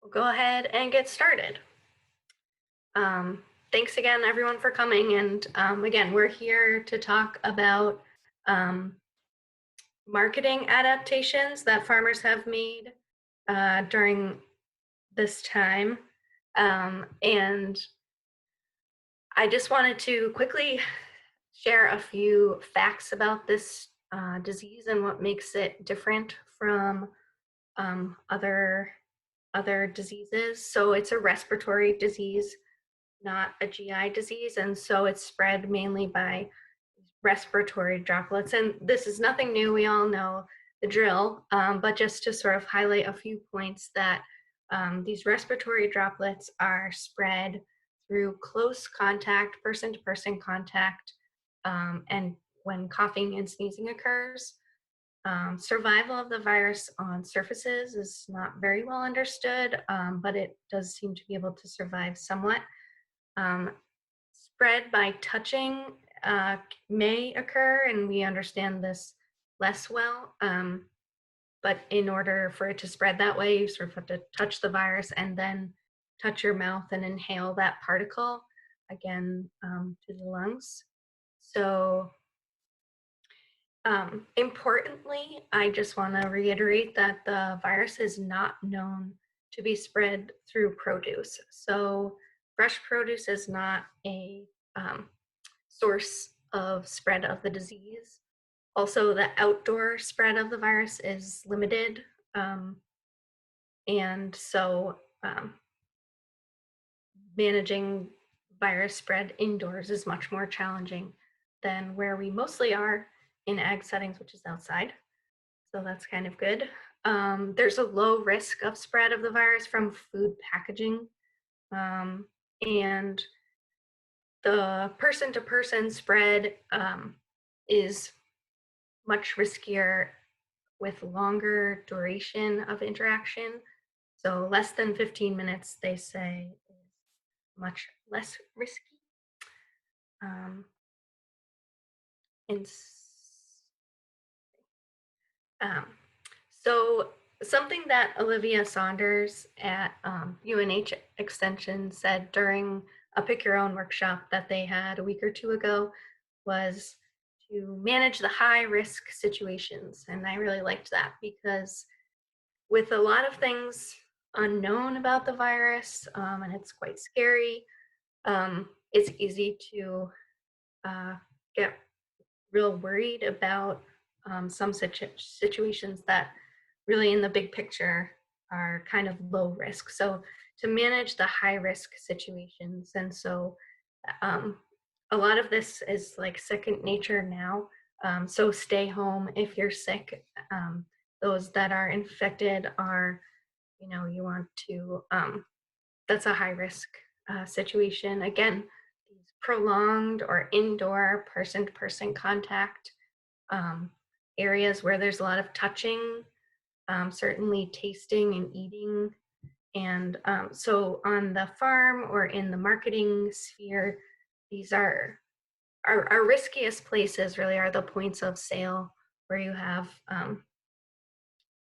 We'll go ahead and get started. Thanks again, everyone, for coming. And again, we're here to talk about marketing adaptations that farmers have made during this time. And I just wanted to quickly share a few facts about this disease and what makes it different from other diseases. So it's a respiratory disease, not a GI disease, and so it's spread mainly by respiratory droplets. And this is nothing new, we all know the drill, but just to sort of highlight a few points that these respiratory droplets are spread through close contact, person-to-person contact, and when coughing and sneezing occurs. Survival of the virus on surfaces is not very well understood, but it does seem to be able to survive somewhat. Spread by touching may occur, and we understand this less well. But in order for it to spread that way, you sort of have to touch the virus and then touch your mouth and inhale that particle again to the lungs. So importantly, I just want to reiterate that the virus is not known to be spread through produce. So fresh produce is not a source of spread of the disease. Also, the outdoor spread of the virus is limited. And so managing virus spread indoors is much more challenging than where we mostly are in ag settings, which is outside. So that's kind of good. There's a low risk of spread of the virus from food packaging. And the person-to-person spread is much riskier with longer duration of interaction. So less than 15 minutes, they say, is much less risky. So something that Olivia Saunders at UMass Extension said during a Pick Your Own workshop that they had a week or two ago was to manage the high risk situations. And I really liked that because with a lot of things unknown about the virus, and it's quite scary, it's easy to get real worried about some situations that really in the big picture are kind of low risk. So to manage the high risk situations, and so a lot of this is like second nature now. So stay home if you're sick. Those that are infected are, you want to, that's a high risk situation. Again, these prolonged or indoor person-to-person contact, areas where there's a lot of touching, certainly tasting and eating. And so on the farm or in the marketing sphere, these are our riskiest places really are the points of sale where you have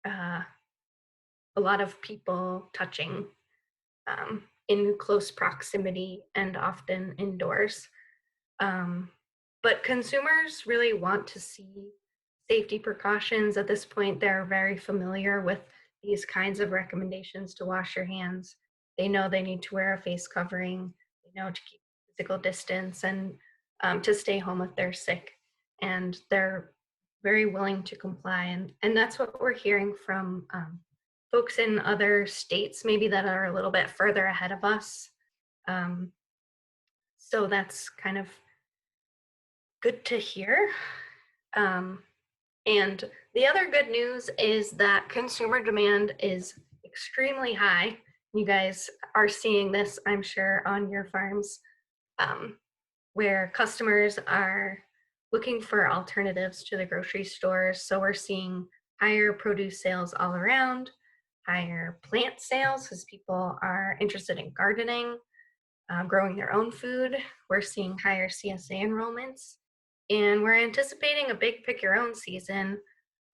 a lot of people touching in close proximity and often indoors. But consumers really want to see safety precautions. At this point, they're very familiar with these kinds of recommendations to wash your hands. They know they need to wear a face covering, they know to keep physical distance and to stay home if they're sick. And they're very willing to comply. And that's what we're hearing from folks in other states, maybe that are a little bit further ahead of us. So that's kind of good to hear. And the other good news is that consumer demand is extremely high. You guys are seeing this, I'm sure, on your farms, where customers are looking for alternatives to the grocery stores. So we're seeing higher produce sales all around, higher plant sales because people are interested in gardening, growing their own food. We're seeing higher CSA enrollments. And we're anticipating a big pick your own season.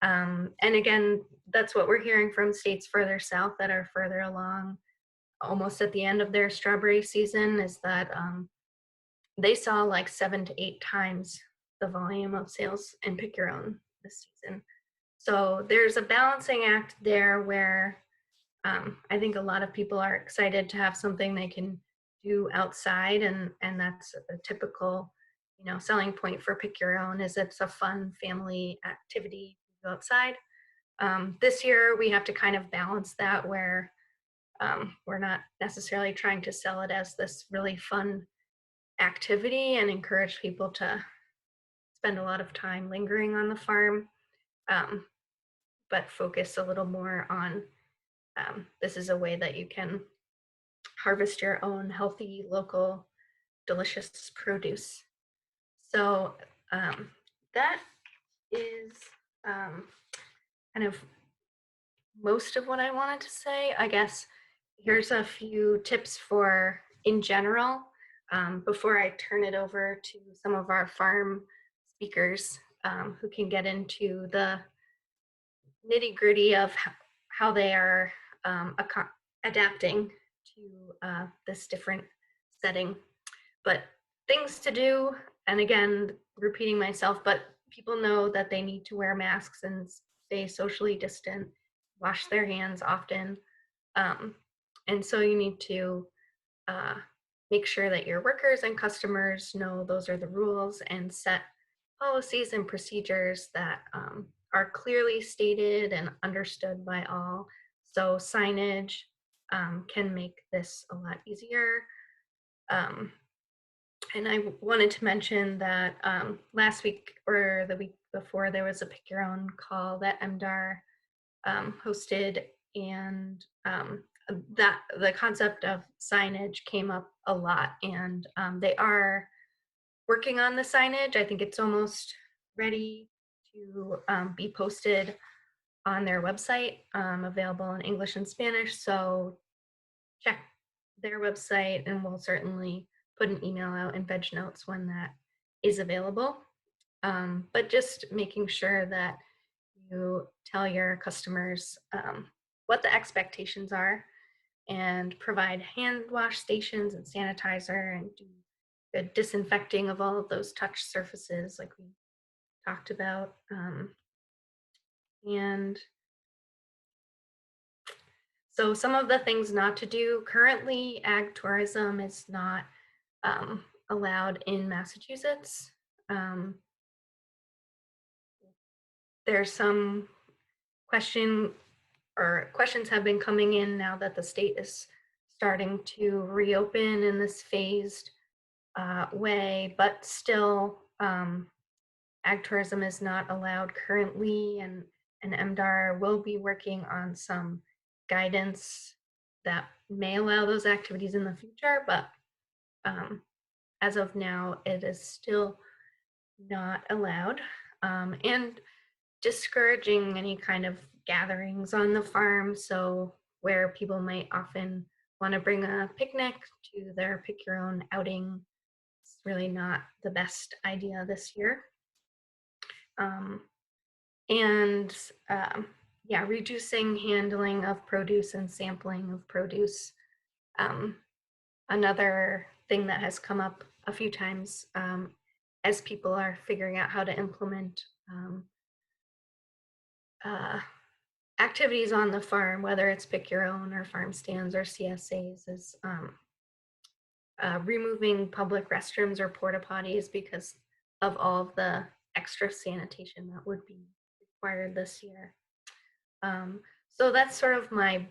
And again, that's what we're hearing from states further south that are further along almost at the end of their strawberry season is that they saw like 7 to 8 times the volume of sales in Pick Your Own this season. So there's a balancing act there where I think a lot of people are excited to have something they can do outside, and that's a typical, selling point for Pick Your Own is it's a fun family activity to go outside. This year we have to kind of balance that where we're not necessarily trying to sell it as this really fun activity and encourage people to spend a lot of time lingering on the farm, um, but focus a little more on this is a way that you can harvest your own healthy, local, delicious produce. So that is kind of most of what I wanted to say. I guess here's a few tips for in general before I turn it over to some of our farm speakers who can get into the nitty gritty of how they are adapting to this different setting. But things to do, and again, repeating myself, but people know that they need to wear masks and stay socially distant, wash their hands often. And so you need to make sure that your workers and customers know those are the rules and set policies and procedures that are clearly stated and understood by all. So signage can make this a lot easier. And I wanted to mention that last week or the week before, there was a Pick Your Own call that MDAR hosted, and that the concept of signage came up a lot, and they are working on the signage. I think it's almost ready to be posted on their website, available in English and Spanish. So check their website, and we'll certainly put an email out in Veg Notes when that is available. But just making sure that you tell your customers what the expectations are and provide hand wash stations and sanitizer and do good disinfecting of all of those touch surfaces like we talked about. And so some of the things not to do currently, ag tourism is not allowed in Massachusetts. There's some questions have been coming in now that the state is starting to reopen in this phased way, but still ag tourism is not allowed currently, and MDAR will be working on some guidance that may allow those activities in the future, but as of now, it is still not allowed, and discouraging any kind of gatherings on the farm. So where people might often want to bring a picnic to their Pick Your Own outing, it's really not the best idea this year. And yeah, reducing handling of produce and sampling of produce. Another thing that has come up a few times as people are figuring out how to implement activities on the farm, whether it's Pick Your Own or farm stands or CSAs, is removing public restrooms or porta potties because of all of the extra sanitation that would be required this year. So that's sort of my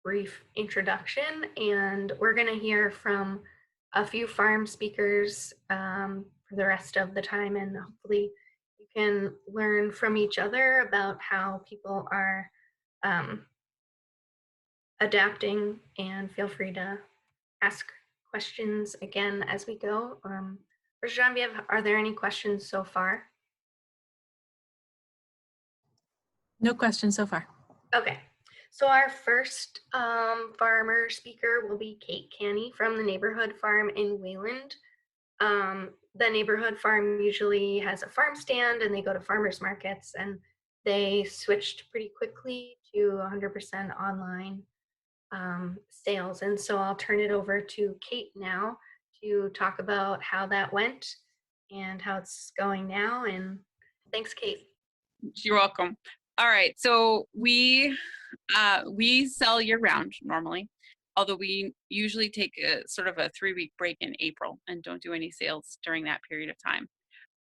brief introduction, and we're going to hear from a few farm speakers for the rest of the time, and hopefully you can learn from each other about how people are adapting, and feel free to ask questions again as we go. For Genevieve, are there any questions so far? No questions so far. Okay, so our first farmer speaker will be Kate Canney from the neighborhood farm in Wayland. The neighborhood farm usually has a farm stand, and they go to farmers markets, and they switched pretty quickly to 100% online sales. And so I'll turn it over to Kate now to talk about how that went and how it's going now. And thanks, Kate. You're welcome. All right, so we sell year round normally, although we usually take a sort of a 3-week break in April and don't do any sales during that period of time.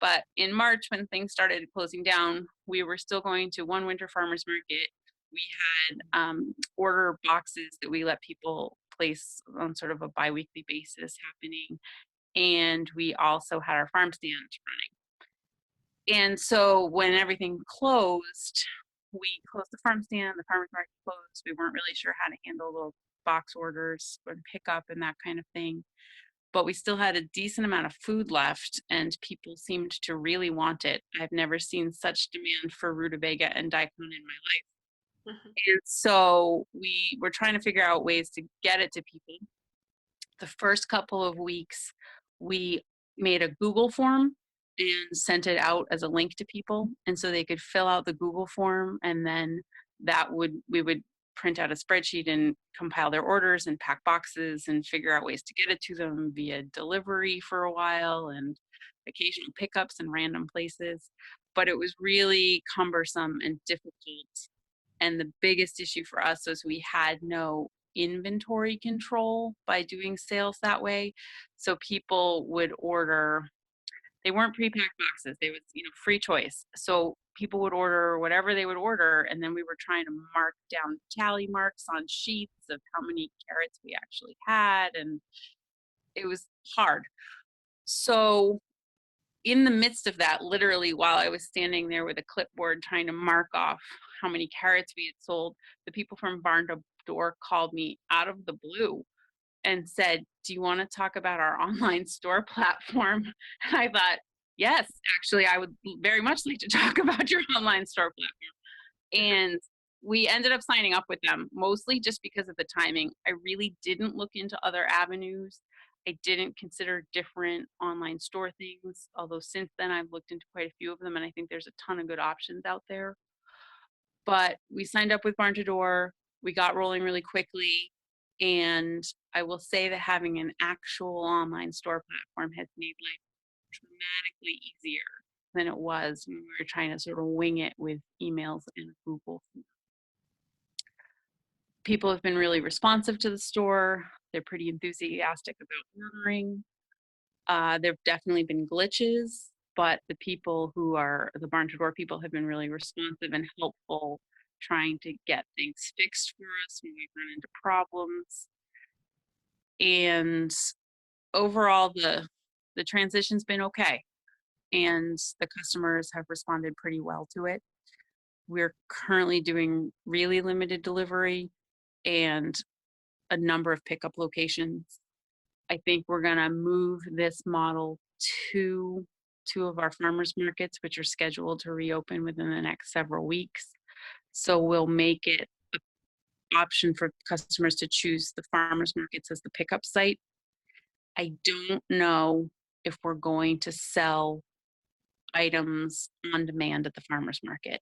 But in March, when things started closing down, we were still going to one winter farmers market. We had order boxes that we let people place on sort of a biweekly basis happening, and we also had our farm stand running. And so when everything closed, we closed the farm stand, the farmer's market closed. We weren't really sure how to handle the box orders and pickup and that kind of thing. But we still had a decent amount of food left, and people seemed to really want it. I've never seen such demand for rutabaga and daikon in my life. Mhm. And so we were trying to figure out ways to get it to people. The first couple of weeks, we made a Google form and sent it out as a link to people, and so they could fill out the Google form, and then we would print out a spreadsheet and compile their orders and pack boxes and figure out ways to get it to them via delivery for a while and occasional pickups in random places. But it was really cumbersome and difficult. And the biggest issue for us was we had no inventory control by doing sales that way. So people would order, they weren't pre-packed boxes, they was, free choice. So people would order whatever they would order, and then we were trying to mark down tally marks on sheets of how many carrots we actually had, and it was hard. So in the midst of that, literally while I was standing there with a clipboard trying to mark off how many carrots we had sold, the people from Barn to Door called me out of the blue and said, "Do you want to talk about our online store platform?" And I thought, yes, actually, I would very much like to talk about your online store platform. And we ended up signing up with them, mostly just because of the timing. I really didn't look into other avenues. I didn't consider different online store things, although since then I've looked into quite a few of them, and I think there's a ton of good options out there. But we signed up with Barn to Door. We got rolling really quickly. And I will say that having an actual online store platform has made life dramatically easier than it was when we were trying to sort of wing it with emails and Google. People have been really responsive to the store. They're pretty enthusiastic about ordering. There have definitely been glitches, but the people who are the Barn to Door people have been really responsive and helpful, trying to get things fixed for us when we run into problems. And overall, the transition's been okay, and the customers have responded pretty well to it. We're currently doing really limited delivery and a number of pickup locations. I think we're going to move this model to two of our farmers markets, which are scheduled to reopen within the next several weeks. So we'll make it an option for customers to choose the farmers markets as the pickup site. I don't know if we're going to sell items on demand at the farmers market.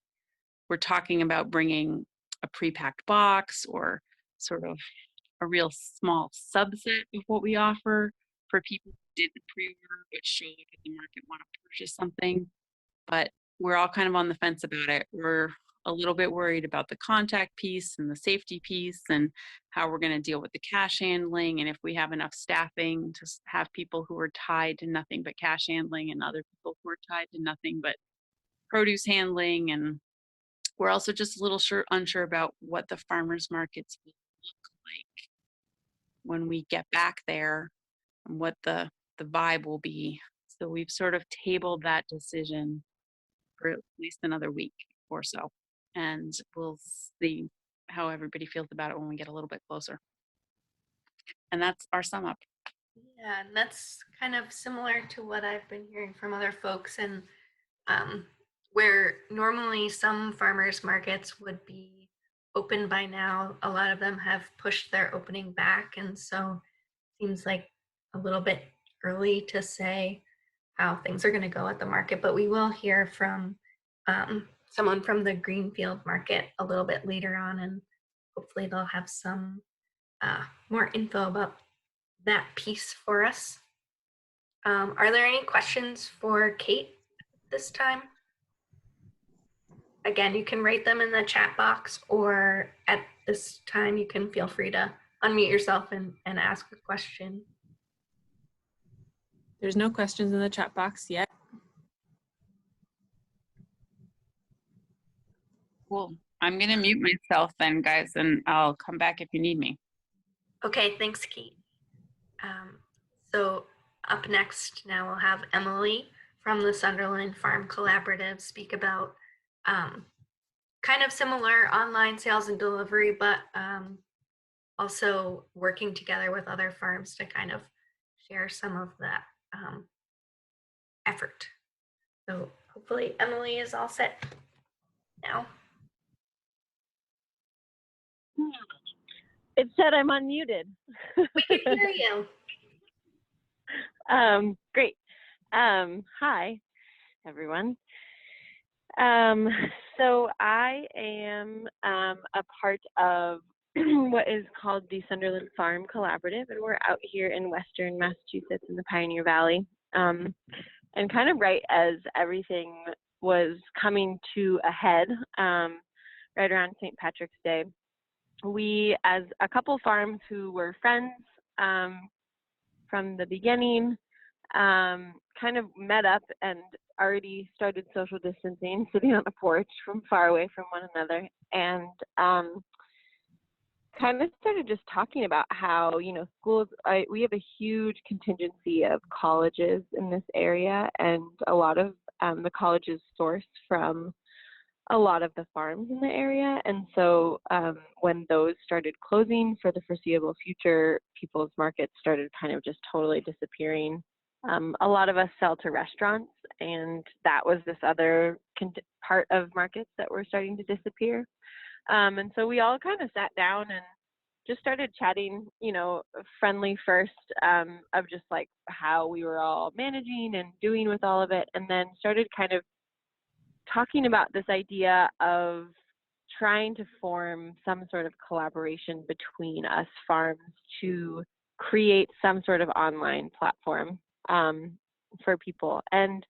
We're talking about bringing a pre-packed box or sort of a real small subset of what we offer for people who didn't pre-order but show up at the market want to purchase something. But we're all kind of on the fence about it. We're a little bit worried about the contact piece and the safety piece and how we're going to deal with the cash handling, and if we have enough staffing to have people who are tied to nothing but cash handling and other people who are tied to nothing but produce handling. And we're also just a little unsure about what the farmers markets will look like when we get back there and what the vibe will be. So we've sort of tabled that decision for at least another week or so. And we'll see how everybody feels about it when we get a little bit closer. And that's our sum up. Yeah, and that's kind of similar to what I've been hearing from other folks, and where normally some farmers markets would be open by now, a lot of them have pushed their opening back, and so seems like a little bit early to say how things are going to go at the market. But we will hear from someone from the Greenfield market a little bit later on, and hopefully they'll have some more info about that piece for us. Are there any questions for Kate this time? Again, you can write them in the chat box, or at this time you can feel free to unmute yourself and ask a question. There's no questions in the chat box yet. Cool. I'm going to mute myself then, guys, and I'll come back if you need me. Okay, thanks, Kate. So up next now we'll have Emily from the Sunderland Farm Collaborative speak about kind of similar online sales and delivery, but also working together with other farms to kind of share some of that effort. So hopefully Emily is all set now. It said I'm unmuted. We can hear you. Great. Hi, everyone. So I am a part of what is called the Sunderland Farm Collaborative, and we're out here in Western Massachusetts in the Pioneer Valley. And kind of right as everything was coming to a head, right around St. Patrick's Day, we, as a couple farms who were friends from the beginning, kind of met up and already started social distancing, sitting on a porch from far away from one another, and kind of started just talking about how, you know, schools, we have a huge contingency of colleges in this area, and a lot of the colleges source from a lot of the farms in the area. And so when those started closing for the foreseeable future, people's markets started kind of just totally disappearing. A lot of us sell to restaurants, and that was this other part of markets that were starting to disappear. And so we all kind of sat down and just started chatting, you know, friendly first, of just like how we were all managing and doing with all of it, and then started kind of talking about this idea of trying to form some sort of collaboration between us farms to create some sort of online platform for people. And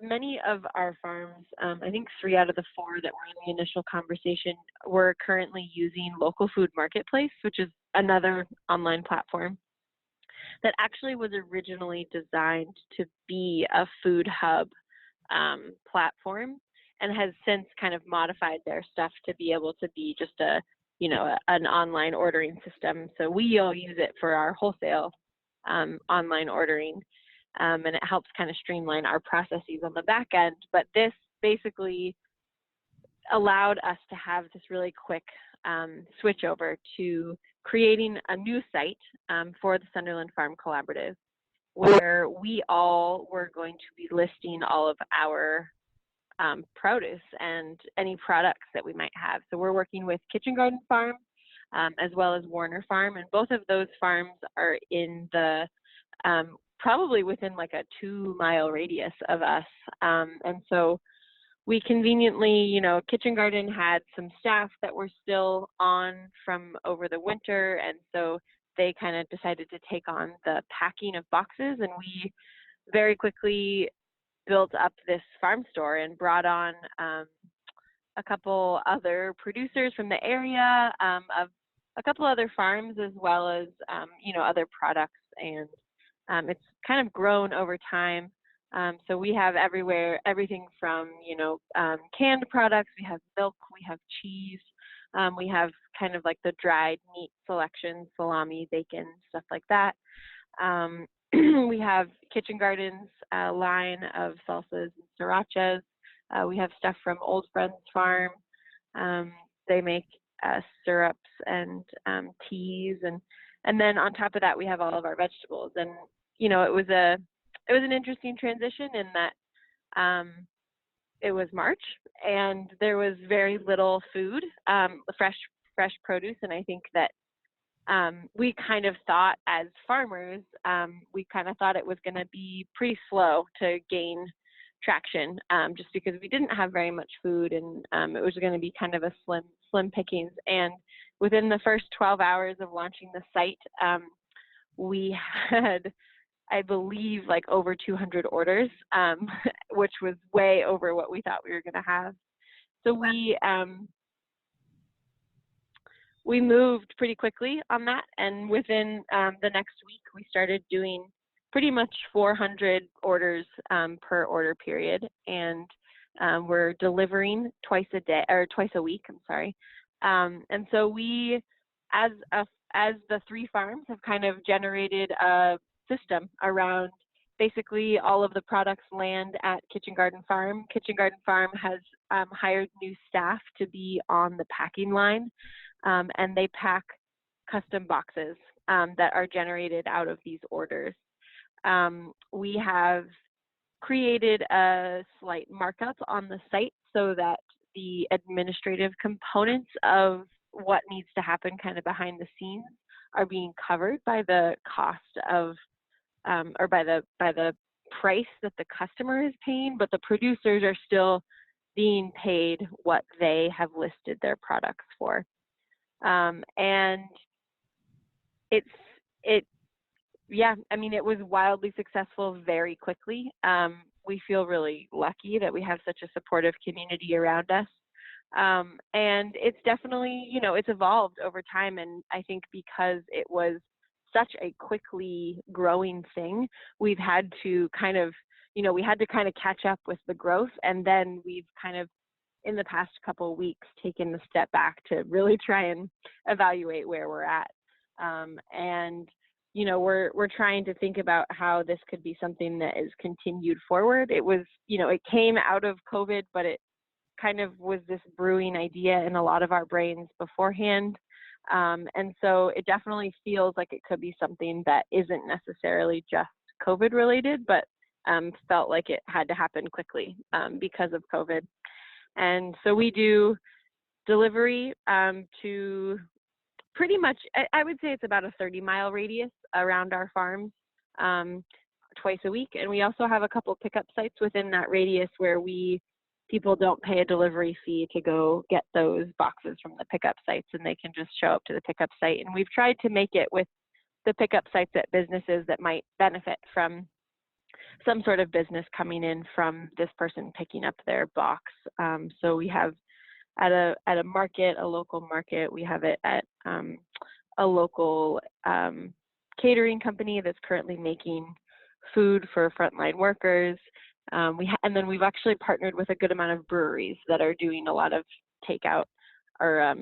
many of our farms, I think 3 out of the 4 that were in the initial conversation, were currently using Local Food Marketplace, which is another online platform that actually was originally designed to be a food hub platform, and has since kind of modified their stuff to be able to be just an online ordering system. So we all use it for our wholesale online ordering, and it helps kind of streamline our processes on the back end. But this basically allowed us to have this really quick switch over to creating a new site for the Sunderland Farm Collaborative, where we all were going to be listing all of our produce and any products that we might have. So we're working with Kitchen Garden Farm as well as Warner Farm, and both of those farms are in the probably within like a 2-mile radius of us. And so we conveniently, you know, Kitchen Garden had some staff that were still on from over the winter, and so they kind of decided to take on the packing of boxes, and we very quickly built up this farm store and brought on a couple other producers from the area, of a couple other farms, as well as you know, other products, and it's kind of grown over time. So we have everything from, you know, canned products, we have milk, we have cheese, we have kind of like the dried meat selection, salami, bacon, stuff like that. We have Kitchen Garden's line of salsas and srirachas. We have stuff from Old Friends Farm. They make syrups and teas, and then on top of that, we have all of our vegetables. And you know, it was an interesting transition in that it was March and there was very little food, fresh produce, and I think that we kind of thought, as farmers, we kind of thought it was going to be pretty slow to gain traction, just because we didn't have very much food, and it was going to be kind of a slim pickings. And within the first 12 hours of launching the site, we had, I believe, like over 200 orders, which was way over what we thought we were going to have. So we moved pretty quickly on that, and within the next week, we started doing pretty much 400 orders per order period, and we're delivering twice a week. I'm sorry. And so we, as the 3 farms, have kind of generated a system around basically all of the products land at Kitchen Garden Farm. Kitchen Garden Farm has hired new staff to be on the packing line, and they pack custom boxes that are generated out of these orders. We have created a slight markup on the site so that the administrative components of what needs to happen kind of behind the scenes are being covered by the cost of, or by the price that the customer is paying, but the producers are still being paid what they have listed their products for. And yeah, I mean, it was wildly successful very quickly. We feel really lucky that we have such a supportive community around us. And it's definitely, it's evolved over time. And I think because it was such a quickly growing thing, we've had to kind of, catch up with the growth. And then we've kind of, in the past couple of weeks, taken a step back to really try and evaluate where we're at. And we're trying to think about how this could be something that is continued forward. It was, it came out of COVID, but it kind of was this brewing idea in a lot of our brains beforehand. And so it definitely feels like it could be something that isn't necessarily just COVID related, but felt like it had to happen quickly because of COVID. And so we do delivery to pretty much, I would say it's about a 30-mile radius around our farms twice a week. And we also have a couple pickup sites within that radius where people don't pay a delivery fee to go get those boxes from the pickup sites, and they can just show up to the pickup site. And we've tried to make it with the pickup sites at businesses that might benefit from some sort of business coming in from this person picking up their box. So we have at a market, a local market, we have it at a local catering company that's currently making food for frontline workers. And then we've actually partnered with a good amount of breweries that are doing a lot of takeout or,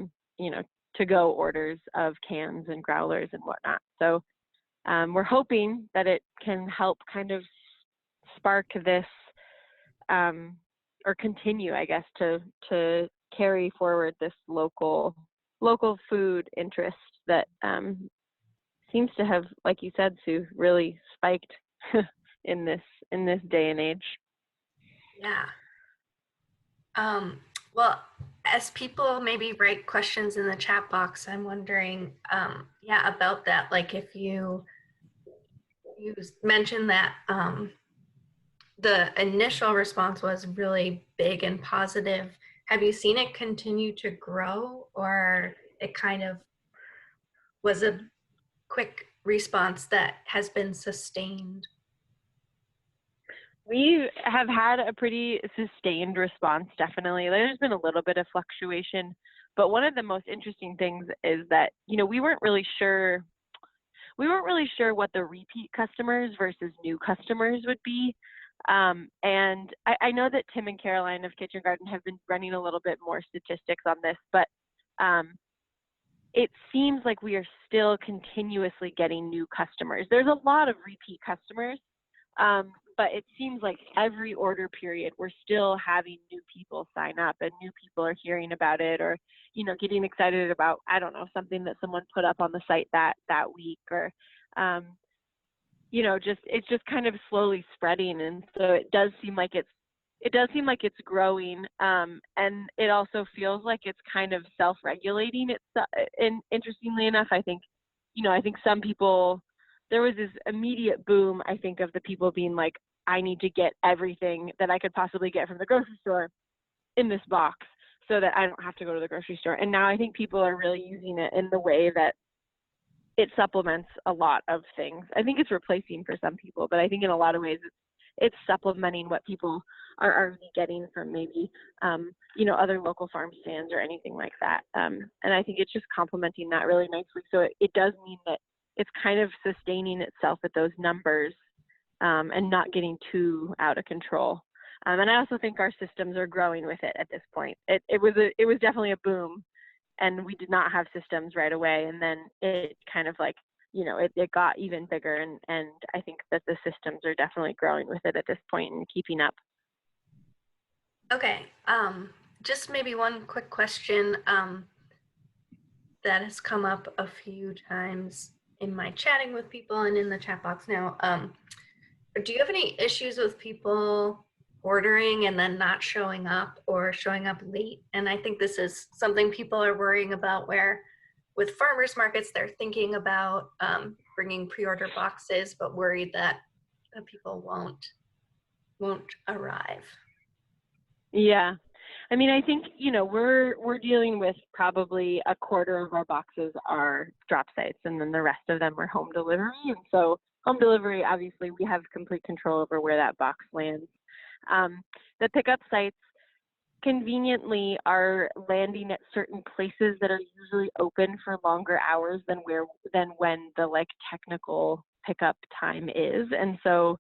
to-go orders of cans and growlers and whatnot. So we're hoping that it can help kind of spark this or continue, I guess, to carry forward this local food interest that seems to have, like you said, Sue, really spiked in this day and age. Yeah. Well, as people maybe write questions in the chat box, I'm wondering, about that. Like if you mentioned that the initial response was really big and positive. Have you seen it continue to grow, or it kind of was a quick response that has been sustained? We have had a pretty sustained response, definitely. There's been a little bit of fluctuation, but one of the most interesting things is that, we weren't really sure what the repeat customers versus new customers would be. And I know that Tim and Caroline of Kitchen Garden have been running a little bit more statistics on this, but it seems like we are still continuously getting new customers. There's a lot of repeat customers, but it seems like every order period, we're still having new people sign up, and new people are hearing about it, or, getting excited about, I don't know, something that someone put up on the site that week, or, it's just kind of slowly spreading. And so it does seem like it's growing. And it also feels like it's kind of self-regulating. And interestingly enough, I think some people, there was this immediate boom, I think, of the people being like, I need to get everything that I could possibly get from the grocery store in this box. so that I don't have to go to the grocery store. And now I think people are really using it in the way that it supplements a lot of things. I think it's replacing for some people, but I think in a lot of ways it's supplementing what people are already getting from maybe, other local farm stands or anything like that. And I think it's just complementing that really nicely. So it does mean that it's kind of sustaining itself at those numbers and not getting too out of control. And I also think our systems are growing with it at this point. It was definitely a boom, and we did not have systems right away. And then it kind of like, it got even bigger. And I think that the systems are definitely growing with it at this point and keeping up. Okay. Just maybe one quick question that has come up a few times in my chatting with people and in the chat box now. Do you have any issues with people ordering and then not showing up or showing up late? And I think this is something people are worrying about, where with farmers markets, they're thinking about bringing pre-order boxes, but worried that the people won't arrive. Yeah. I mean, I think, we're dealing with probably a quarter of our boxes are drop sites, and then the rest of them are home delivery. And so home delivery, obviously, we have complete control over where that box lands. The pickup sites conveniently are landing at certain places that are usually open for longer hours than when the technical pickup time is. And so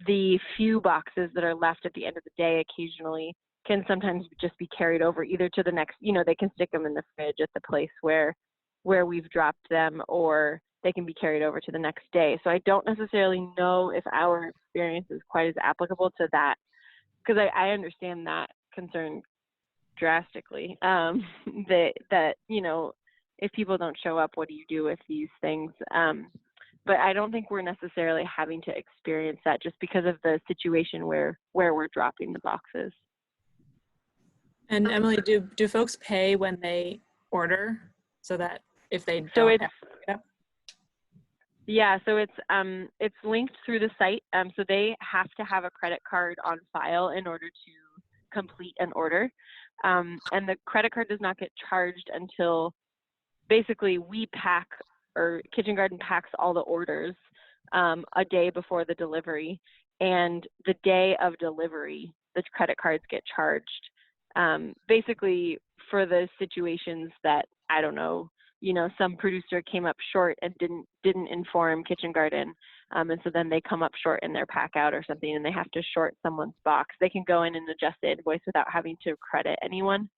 the few boxes that are left at the end of the day occasionally can sometimes just be carried over either to the next, they can stick them in the fridge at the place where we've dropped them, or they can be carried over to the next day. So I don't necessarily know if our experience is quite as applicable to that, because I understand that concern drastically, that if people don't show up, what do you do with these things? But I don't think we're necessarily having to experience that just because of the situation where we're dropping the boxes. And Emily, do folks pay when they order, so that if they don't So have to pick it up? Yeah, so it's linked through the site. So they have to have a credit card on file in order to complete an order. And the credit card does not get charged until basically we pack, or Kitchen Garden packs all the orders a day before the delivery. And the day of delivery, the credit cards get charged. Basically for the situations that, I don't know, some producer came up short and didn't inform Kitchen Garden. And so then they come up short in their pack out or something, and they have to short someone's box. They can go in and adjust the invoice without having to credit anyone.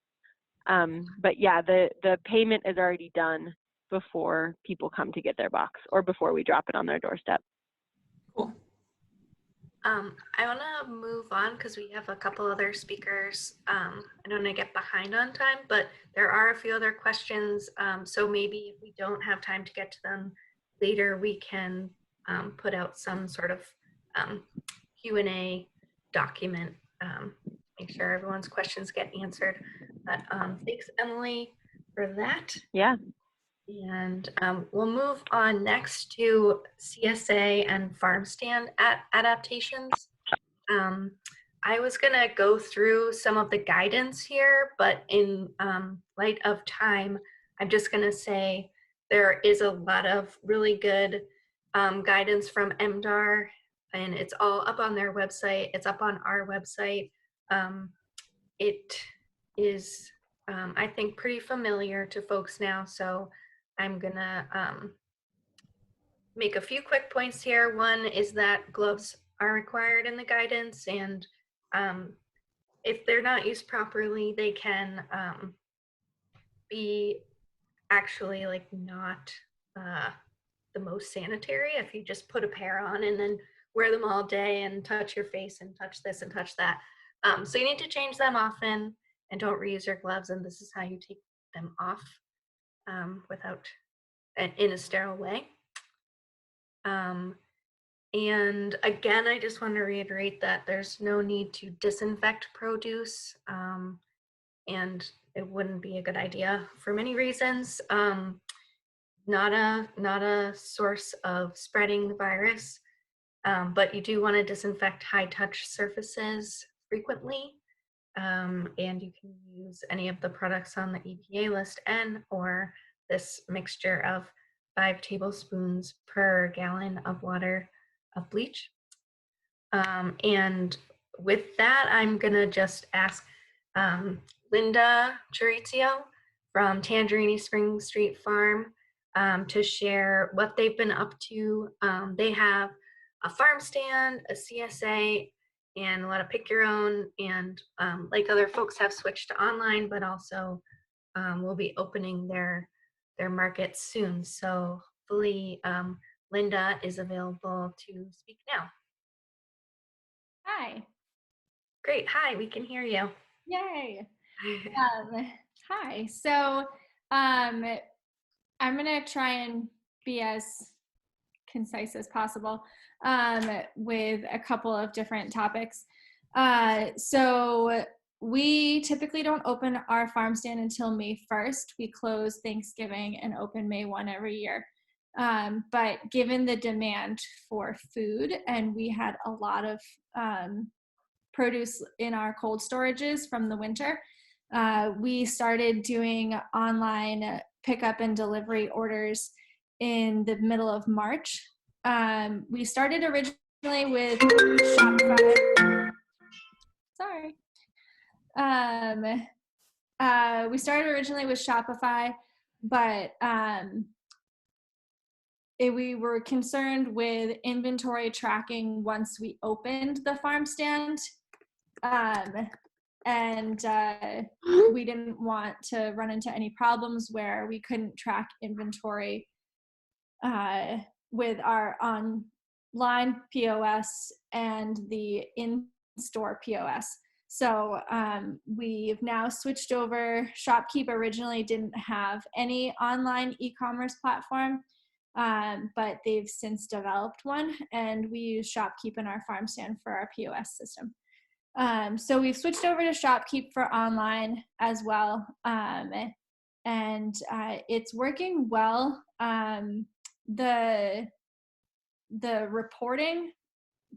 But yeah, the payment is already done before people come to get their box, or before we drop it on their doorstep. Cool. I want to move on because we have a couple other speakers. I don't want to get behind on time, but there are a few other questions. So maybe if we don't have time to get to them later, we can put out some sort of Q&A document, make sure everyone's questions get answered. But thanks, Emily, for that. Yeah. And we'll move on next to CSA and farm stand adaptations. I was going to go through some of the guidance here, but in light of time, I'm just going to say there is a lot of really good guidance from MDAR, and it's all up on their website. It's up on our website. It is, I think, pretty familiar to folks now, so I'm gonna make a few quick points here. One is that gloves are required in the guidance, and if they're not used properly, they can be actually not the most sanitary if you just put a pair on and then wear them all day and touch your face and touch this and touch that. So you need to change them often, and don't reuse your gloves, and this is how you take them off without in a sterile way. And again, I just want to reiterate that there's no need to disinfect produce, and it wouldn't be a good idea for many reasons. Not a source of spreading the virus, but you do want to disinfect high touch surfaces frequently. and you can use any of the products on the EPA list and or this mixture of 5 tablespoons per gallon of water of bleach. And with that, I'm gonna just ask Linda Chiarizo from Tangerini Spring Street Farm to share what they've been up to. They have a farm stand, a CSA, and a lot of pick your own. And like other folks have switched to online, but also will be opening their market soon. So hopefully Linda is available to speak now. Hi. Great. Hi, we can hear you. Yay. Hi. So I'm going to try and be as concise as possible with a couple of different topics. So we typically don't open our farm stand until May 1st. We close Thanksgiving and open May 1 every year. But given the demand for food, and we had a lot of produce in our cold storages from the winter, we started doing online pickup and delivery orders in the middle of March. We started originally with Shopify. Sorry. We started originally with Shopify, but we were concerned with inventory tracking once we opened the farm stand. And we didn't want to run into any problems where we couldn't track inventory with our online POS and the in-store POS. So we've now switched over. Shopkeep originally didn't have any online e-commerce platform, but they've since developed one, and we use Shopkeep in our farm stand for our POS system. So we've switched over to Shopkeep for online as well, and it's working well. The reporting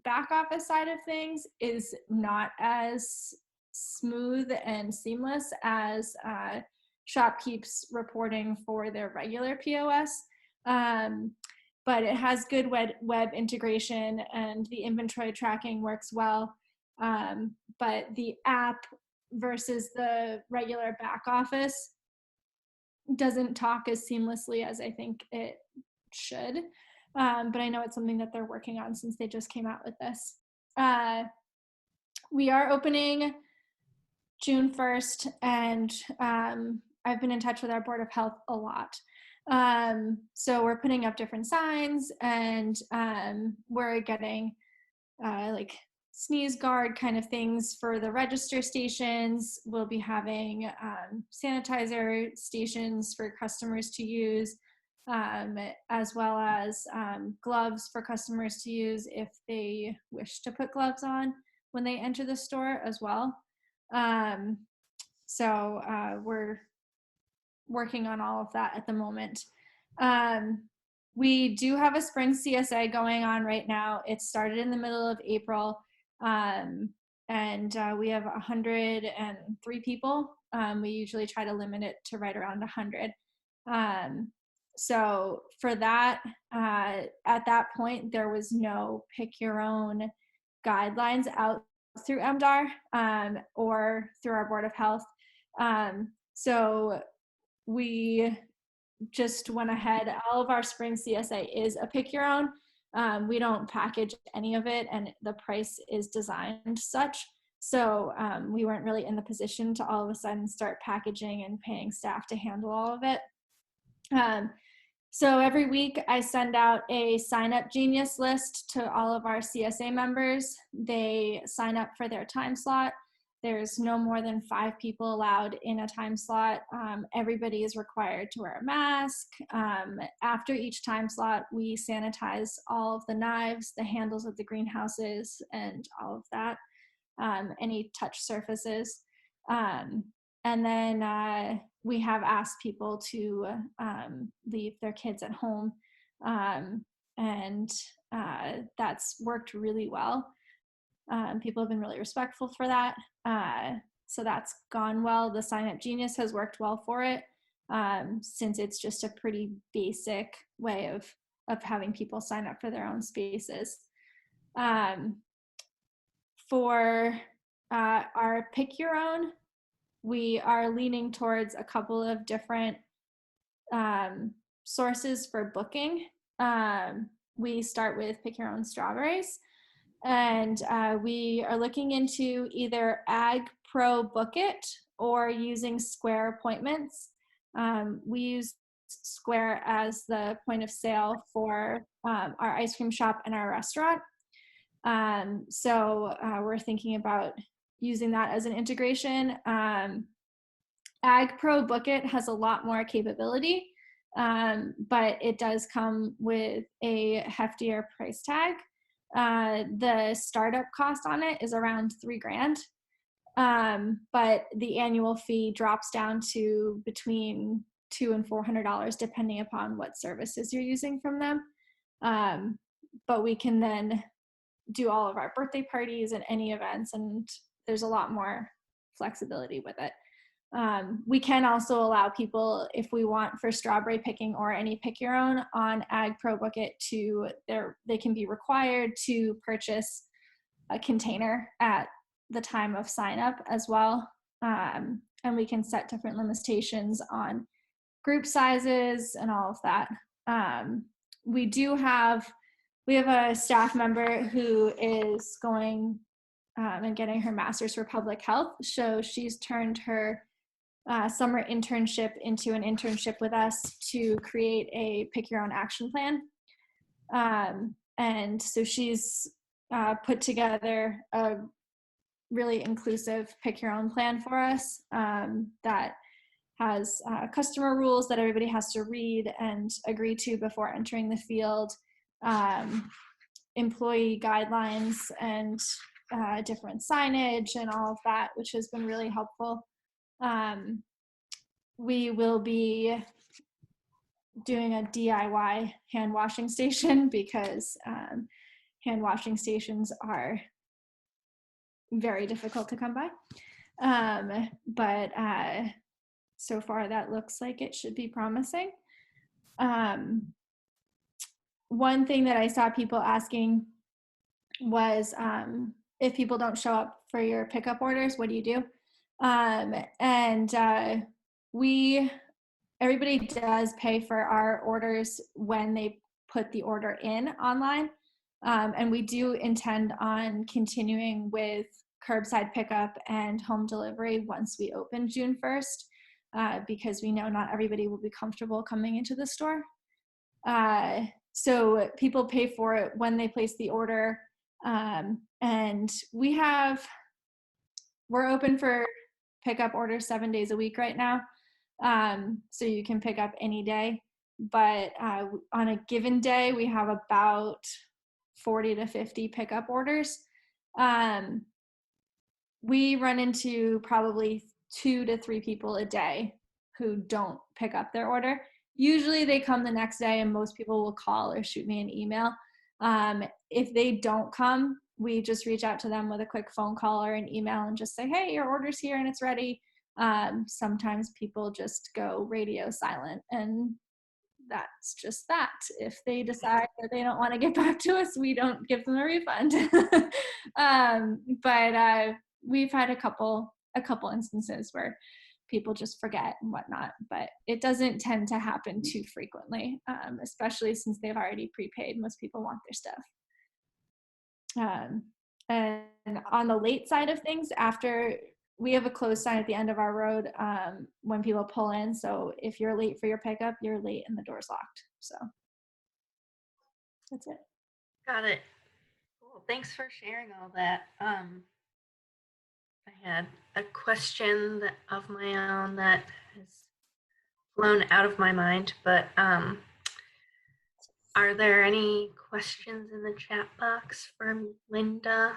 back office side of things is not as smooth and seamless as Shopkeep's reporting for their regular POS. But it has good web integration, and the inventory tracking works well. But the app versus the regular back office doesn't talk as seamlessly as I think it should. But I know it's something that they're working on since they just came out with this. We are opening June 1st, and I've been in touch with our Board of Health a lot. So we're putting up different signs, and we're getting like sneeze guard kind of things for the register stations. We'll be having sanitizer stations for customers to use, as well as gloves for customers to use if they wish to put gloves on when they enter the store as well. So we're working on all of that at the moment. We do have a spring CSA going on right now. It started in the middle of April, and we have 103 people. We usually try to limit it to right around 100. So for that, at that point, there was no pick your own guidelines out through MDAR or through our Board of Health. So we just went ahead. All of our spring CSA is a pick your own. We don't package any of it, and the price is designed such. So we weren't really in the position to all of a sudden start packaging and paying staff to handle all of it. So every week I send out a sign up genius list to all of our CSA members. They sign up for their time slot. There's no more than 5 people allowed in a time slot. Everybody is required to wear a mask. After each time slot, we sanitize all of the knives, the handles of the greenhouses, and all of that, any touch surfaces. And then we have asked people to leave their kids at home, and that's worked really well. People have been really respectful for that. So that's gone well. The Sign Up Genius has worked well for it, since it's just a pretty basic way of having people sign up for their own spaces. For our Pick Your Own, we are leaning towards a couple of different sources for booking. We start with Pick Your Own Strawberries, and we are looking into either Ag Pro Book It or using Square Appointments. We use Square as the point of sale for our ice cream shop and our restaurant. So we're thinking about using that as an integration. Ag Pro Book It has a lot more capability, but it does come with a heftier price tag. The startup cost on it is around $3,000, but the annual fee drops down to between $200 and $400 depending upon what services you're using from them. But we can then do all of our birthday parties and any events, and there's a lot more flexibility with it. We can also allow people, if we want, for strawberry picking or any pick your own on Ag Pro Book It, they can be required to purchase a container at the time of sign up as well. And we can set different limitations on group sizes and all of that. We have a staff member who is going and getting her master's for public health. So she's turned her summer internship into an internship with us to create a pick your own action plan. And so she's put together a really inclusive pick your own plan for us that has customer rules that everybody has to read and agree to before entering the field, employee guidelines and different signage and all of that, which has been really helpful. We will be doing a DIY hand washing station because hand washing stations are very difficult to come by. But so far that looks like it should be promising. One thing that I saw people asking was if people don't show up for your pickup orders, what do you do? Everybody does pay for our orders when they put the order in online. And we do intend on continuing with curbside pickup and home delivery once we open June 1st, because we know not everybody will be comfortable coming into the store. So people pay for it when they place the order. And we're open for pickup orders 7 days a week right now. So you can pick up any day, but on a given day, we have about 40 to 50 pickup orders. We run into probably 2 to 3 people a day who don't pick up their order. Usually they come the next day and most people will call or shoot me an email. If they don't come, we just reach out to them with a quick phone call or an email and just say, hey, your order's here and it's ready. Sometimes people just go radio silent, and that's just that. If they decide that they don't want to get back to us, we don't give them a refund. But we've had a couple instances where people just forget and whatnot, but it doesn't tend to happen too frequently, especially since they've already prepaid. Most people want their stuff. And on the late side of things, after we have a closed sign at the end of our road when people pull in. So if you're late for your pickup, you're late and the door's locked. So that's it. Got it. Cool. Thanks for sharing all that. I had a question of my own that has flown out of my mind, but are there any questions in the chat box from Linda?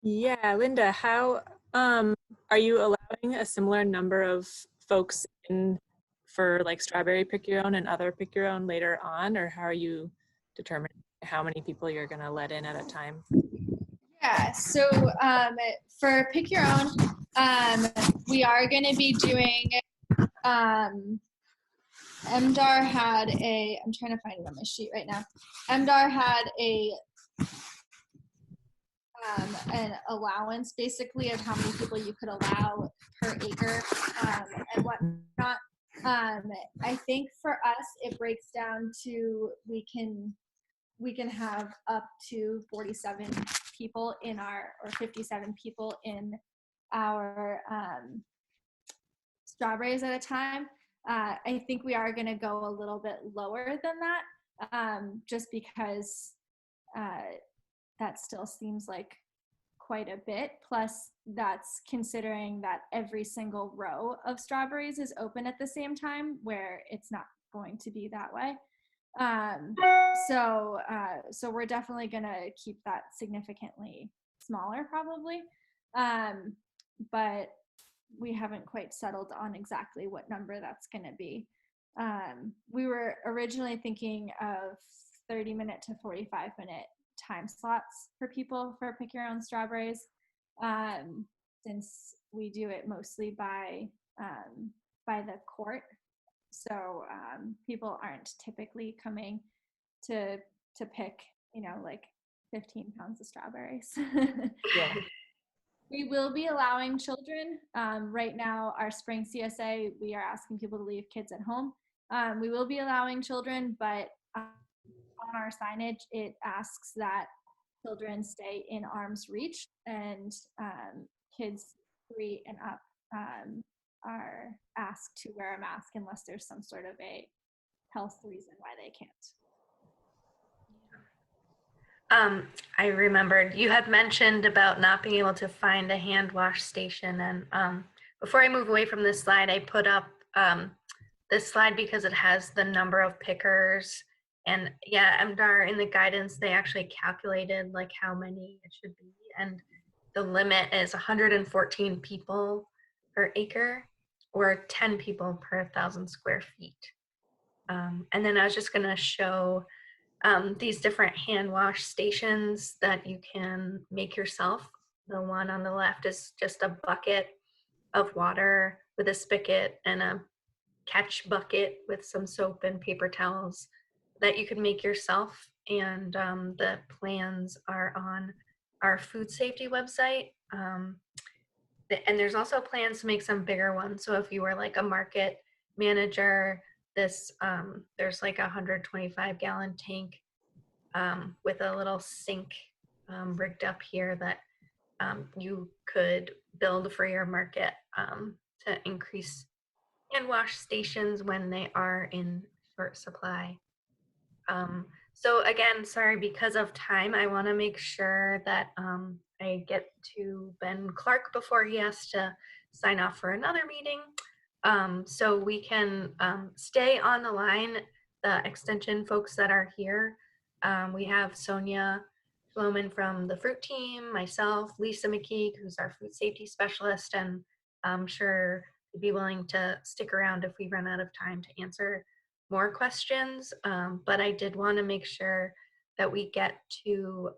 Yeah, Linda, how are you allowing a similar number of folks in for like strawberry pick your own and other pick your own later on, or how are you determining how many people you're going to let in at a time? Yeah, so for pick your own, We are going to be doing, MDAR had I'm trying to find it on my sheet right now. MDAR had an allowance basically of how many people you could allow per acre and whatnot. I think for us, it breaks down to we can have up to 47 people or 57 people in our strawberries at a time. I think we are going to go a little bit lower than that, just because that still seems like quite a bit. Plus, that's considering that every single row of strawberries is open at the same time, where it's not going to be that way. So we're definitely going to keep that significantly smaller, probably. But we haven't quite settled on exactly what number that's going to be. We were originally thinking of 30-minute to 45-minute time slots for people for pick your own strawberries, since we do it mostly by the court. So people aren't typically coming to pick, like 15 pounds of strawberries. Yeah. We will be allowing children. Right now, our spring CSA, we are asking people to leave kids at home. We will be allowing children, but on our signage, it asks that children stay in arm's reach, and kids 3 and up are asked to wear a mask unless there's some sort of a health reason why they can't. I remembered you had mentioned about not being able to find a hand wash station, and before I move away from this slide, I put up this slide because it has the number of pickers, and yeah, MDAR in the guidance, they actually calculated like how many it should be, and the limit is 114 people per acre or 10 people per 1,000 square feet. And then I was just gonna show these different hand wash stations that you can make yourself. The one on the left is just a bucket of water with a spigot and a catch bucket with some soap and paper towels that you can make yourself. And the plans are on our food safety website. And there's also plans to make some bigger ones. So if you were like a market manager, there's like a 125 gallon tank with a little sink rigged up here that you could build for your market to increase hand wash stations when they are in short supply. So again, sorry, because of time, I want to make sure that I get to Ben Clark before he has to sign off for another meeting. So we can stay on the line, the extension folks that are here. We have Sonia Floman from the fruit team, myself, Lisa McKeek, who's our food safety specialist, and I'm sure you'd be willing to stick around if we run out of time to answer more questions. But I did want to make sure that we get to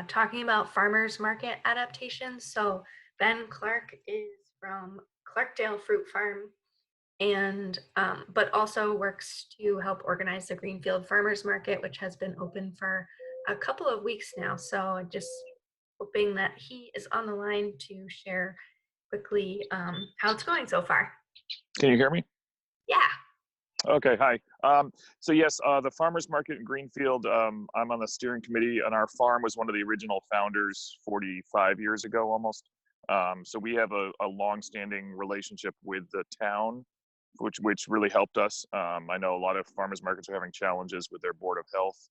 talking about farmers market adaptations. So Ben Clark is from Clarkdale Fruit Farm, and but also works to help organize the Greenfield Farmers Market, which has been open for a couple of weeks now. So just hoping that he is on the line to share quickly how it's going so far. Can you hear me? Yeah. Okay, hi. So yes, the farmers market in Greenfield, I'm on the steering committee, and our farm was one of the original founders 45 years ago almost. So we have a long-standing relationship with the town, which really helped us. I know a lot of farmers markets are having challenges with their Board of Health.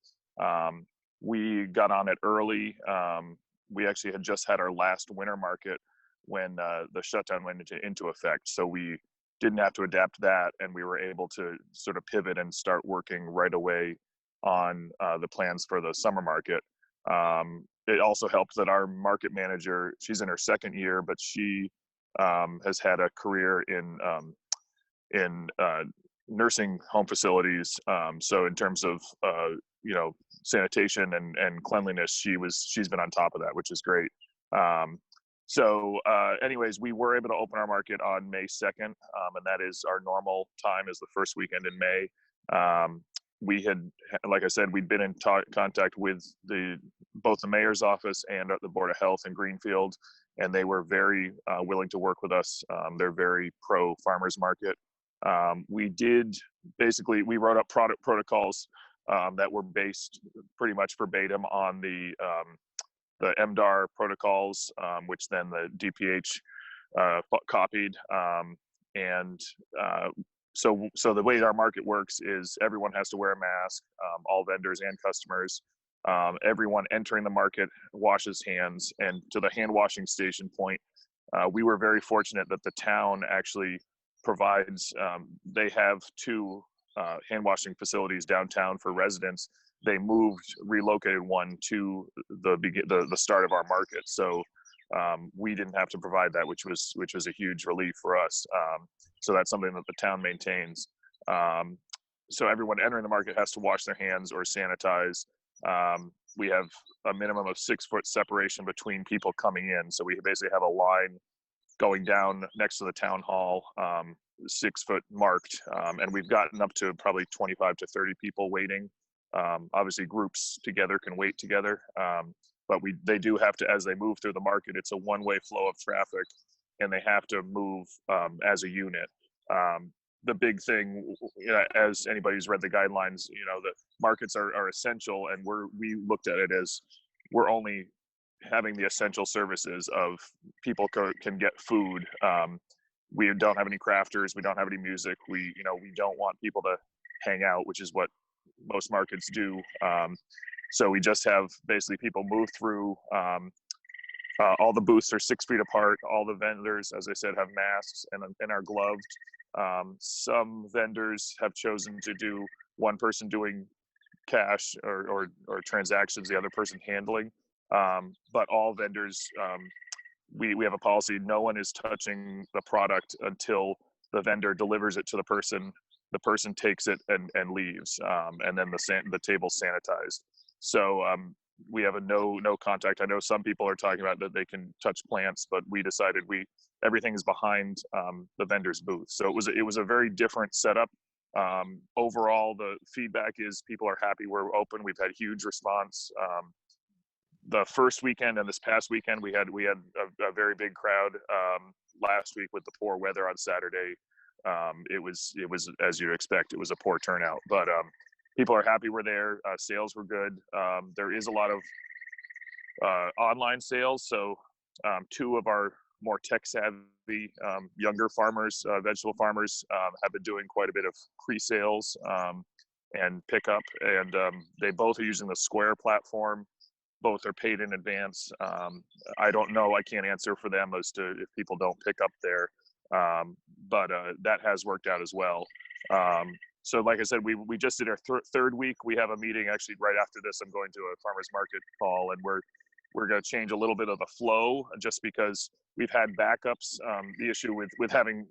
We got on it early. We actually had just had our last winter market when the shutdown went into effect. So we didn't have to adapt that, and we were able to sort of pivot and start working right away on the plans for the summer market. It also helped that our market manager, she's in her second year, but she has had a career in nursing home facilities. So in terms of sanitation and cleanliness, she's been on top of that, which is great. Anyways, we were able to open our market on May 2nd, and that is our normal time, is the first weekend in May. We had, like I said, we'd been in contact with both the mayor's office and the Board of Health in Greenfield, and they were very willing to work with us. They're very pro farmers market. We wrote up product protocols that were based pretty much verbatim on the MDAR protocols, which then the DPH copied. So the way our market works is everyone has to wear a mask, all vendors and customers. Everyone entering the market washes hands, and to the hand washing station point, we were very fortunate that the town actually provides, they have 2 hand washing facilities downtown for residents. They relocated one to the start of our market. So we didn't have to provide that, which was a huge relief for us. So that's something that the town maintains. So everyone entering the market has to wash their hands or sanitize. We have a minimum of 6-foot separation between people coming in. So we basically have a line going down next to the town hall, 6-foot marked. And we've gotten up to probably 25 to 30 people waiting. Obviously groups together can wait together. But they do have to, as they move through the market, it's a one-way flow of traffic, and they have to move as a unit. The big thing, as anybody who's read the guidelines, the markets are essential, and we looked at it as we're only having the essential services of people can get food. We don't have any crafters, we don't have any music. We don't want people to hang out, which is what most markets do. So we just have basically people move through. All the booths are 6 feet apart. All the vendors, as I said, have masks and are gloved. Some vendors have chosen to do one person doing cash or transactions, the other person handling. But all vendors, we have a policy: no one is touching the product until the vendor delivers it to the person. The person takes it and leaves, and then the table's sanitized. So we have a no contact. I know some people are talking about that they can touch plants, but we decided everything is behind the vendor's booth. So it was a very different setup. Overall, the feedback is people are happy we're open. We've had huge response. The first weekend and this past weekend, we had a very big crowd. Last week with the poor weather on Saturday, it was as you'd expect. It was a poor turnout, but people are happy we're there. Sales were good. There is a lot of online sales. So 2 of our more tech savvy younger farmers, vegetable farmers, have been doing quite a bit of pre-sales and pickup, and they both are using the Square platform. Both are paid in advance. I don't know, I can't answer for them as to if people don't pick up there, but that has worked out as well. So like I said, we just did our third week. We have a meeting actually right after this. I'm going to a farmer's market call, and we're going to change a little bit of the flow just because we've had backups. The issue with having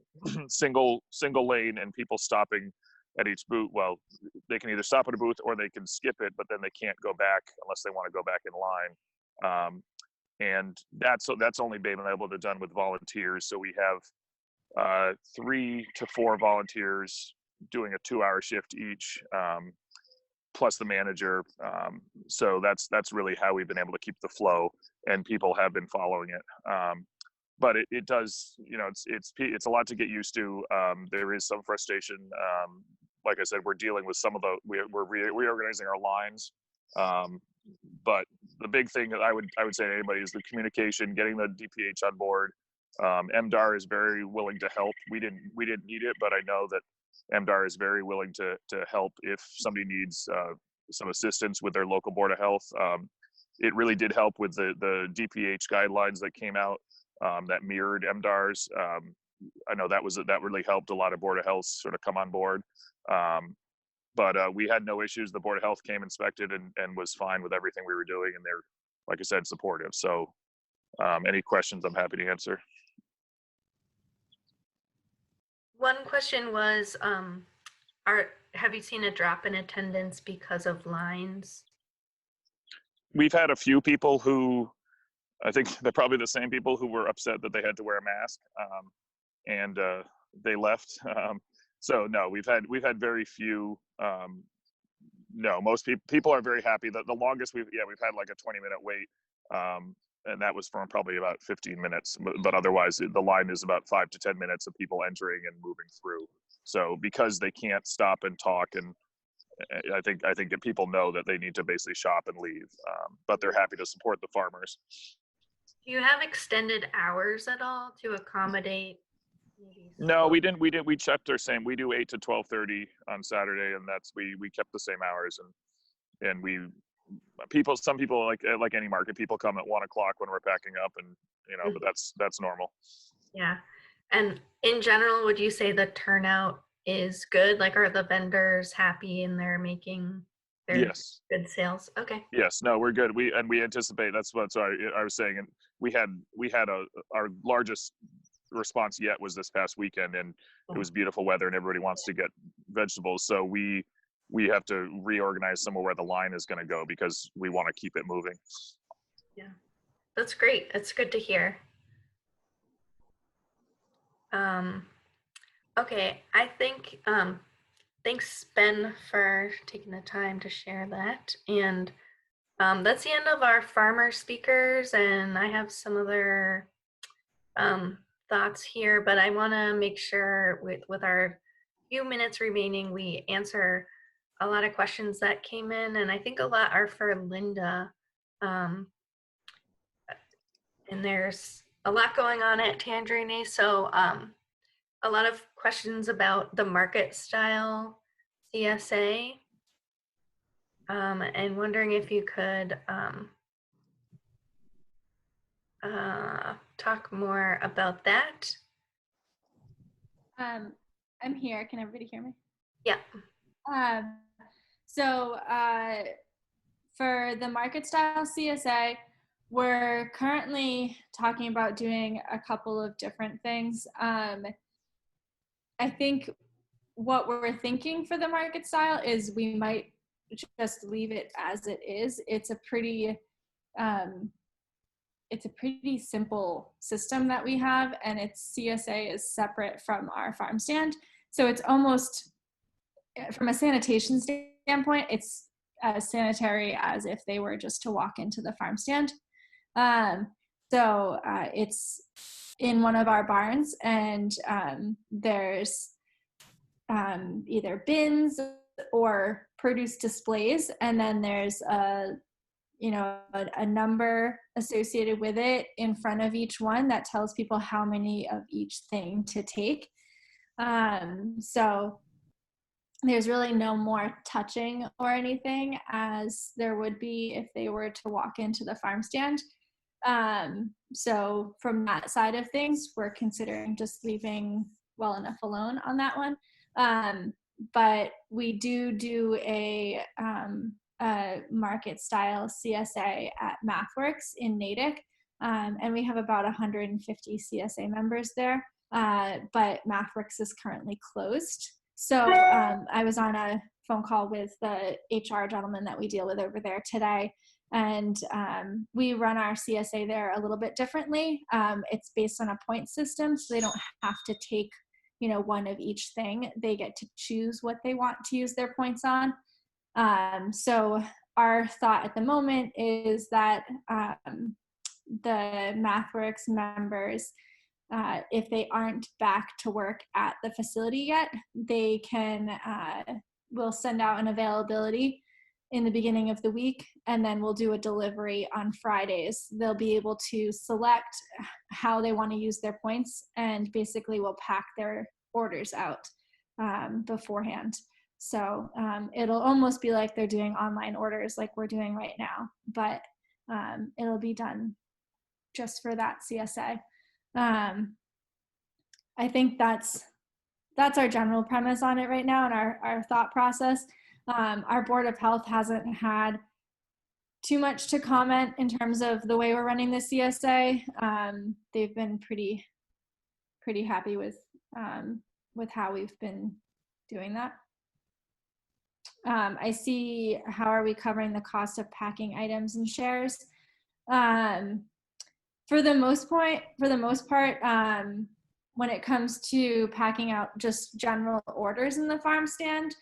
single lane and people stopping at each booth, well, they can either stop at a booth or they can skip it, but then they can't go back unless they want to go back in line. And that's only been able to be done with volunteers. So we have 3 to 4 volunteers doing a 2-hour shift each, plus the manager. So that's really how we've been able to keep the flow, and people have been following it. But it does, it's a lot to get used to. There is some frustration. Like I said, we're dealing with we're reorganizing our lines. But the big thing that I would say to anybody is the communication, getting the DPH on board. MDAR is very willing to help. We didn't need it, but I know that MDAR is very willing to help if somebody needs some assistance with their local Board of Health. It really did help with the DPH guidelines that came out that mirrored MDAR's. I know that really helped a lot of Board of Health sort of come on board. But we had no issues. The Board of Health came, inspected, and was fine with everything we were doing, and they're, like I said, supportive. So any questions, I'm happy to answer. One question was, have you seen a drop in attendance because of lines? We've had a few people who I think they're probably the same people who were upset that they had to wear a mask, and they left. So no, we've had very few. No, most people are very happy. The longest we've had like a 20-minute wait, and that was from probably about 15 minutes. But otherwise, the line is about 5 to 10 minutes of people entering and moving through. So because they can't stop and talk, and I think that people know that they need to basically shop and leave, but they're happy to support the farmers. Do you have extended hours at all to accommodate? No, we didn't. We kept our same. We do 8 to 12:30 on Saturday, and we kept the same hours. And some people like any market, people come at 1 o'clock when we're packing up, and but that's normal. Yeah, and in general, would you say the turnout is good? Like, are the vendors happy and they're making their Yes. good sales? Okay. Yes. No, we're good. We anticipate. That's what I was saying. And we had our largest response yet was this past weekend, and it was beautiful weather and everybody wants to get vegetables, so we have to reorganize some of where the line is going to go because we want to keep it moving. Yeah, that's great. It's good to hear. Okay, I think thanks, Ben, for taking the time to share that. And that's the end of our farmer speakers, and I have some other thoughts here, but I want to make sure with our few minutes remaining, we answer a lot of questions that came in, and I think a lot are for Linda. And there's a lot going on at Tangerini, so a lot of questions about the market style CSA, and wondering if you could talk more about that. I'm here. Can everybody hear me? Yeah. So for the market style CSA, we're currently talking about doing a couple of different things. I think what we're thinking for the market style is we might just leave it as it is. It's a pretty simple system that we have, and its CSA is separate from our farm stand. So it's almost, from a sanitation standpoint, it's as sanitary as if they were just to walk into the farm stand. So it's in one of our barns, and there's either bins or produce displays, and then there's a number associated with it in front of each one that tells people how many of each thing to take. So there's really no more touching or anything as there would be if they were to walk into the farm stand. So from that side of things, we're considering just leaving well enough alone on that one. But we do a market style CSA at MathWorks in Natick, and we have about 150 CSA members there, but MathWorks is currently closed. So I was on a phone call with the HR gentleman that we deal with over there today, and we run our CSA there a little bit differently. It's based on a point system, so they don't have to take one of each thing. They get to choose what they want to use their points on. So our thought at the moment is that the MathWorks members, if they aren't back to work at the facility yet, they can, we'll send out an availability in the beginning of the week, and then we'll do a delivery on Fridays. They'll be able to select how they want to use their points, and basically we'll pack their orders out beforehand. So it'll almost be like they're doing online orders like we're doing right now, but it'll be done just for that CSA. I think that's our general premise on it right now and our thought process. Our Board of Health hasn't had too much to comment in terms of the way we're running the CSA. They've been pretty happy with how we've been doing that. I see, how are we covering the cost of packing items and shares? For the most part, when it comes to packing out just general orders in the farm stand,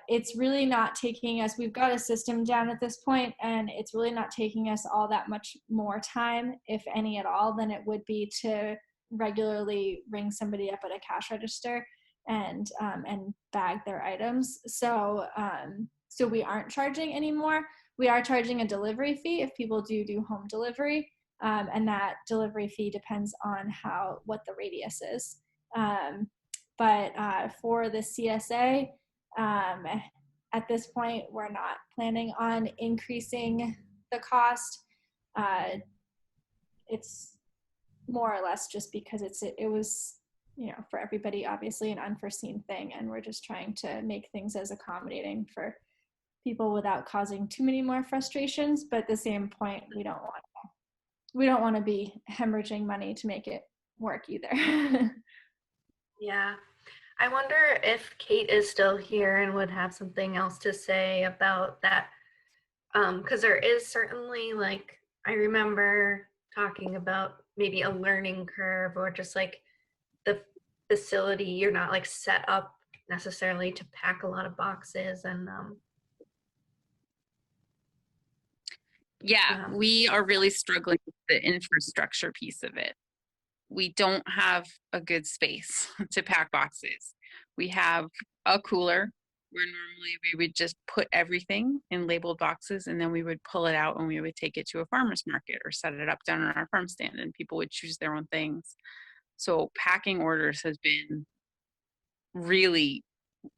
it's really not taking us, we've got a system down at this point, and it's really not taking us all that much more time, if any at all, than it would be to regularly ring somebody up at a cash register and bag their items. So we aren't charging anymore. We are charging a delivery fee if people do home delivery, and that delivery fee depends on what the radius is. But for the CSA, at this point, we're not planning on increasing the cost. It's more or less just because it was, for everybody, obviously an unforeseen thing, and we're just trying to make things as accommodating for people without causing too many more frustrations. But at the same point, we don't want to be hemorrhaging money to make it work either. Yeah. I wonder if Kate is still here and would have something else to say about that. Because there is certainly, like, I remember talking about maybe a learning curve, or just like the facility, you're not like set up necessarily to pack a lot of boxes. And Yeah, we are really struggling with the infrastructure piece of it. We don't have a good space to pack boxes. We have a cooler where normally we would just put everything in labeled boxes, and then we would pull it out and we would take it to a farmer's market or set it up down on our farm stand, and people would choose their own things. So packing orders has been really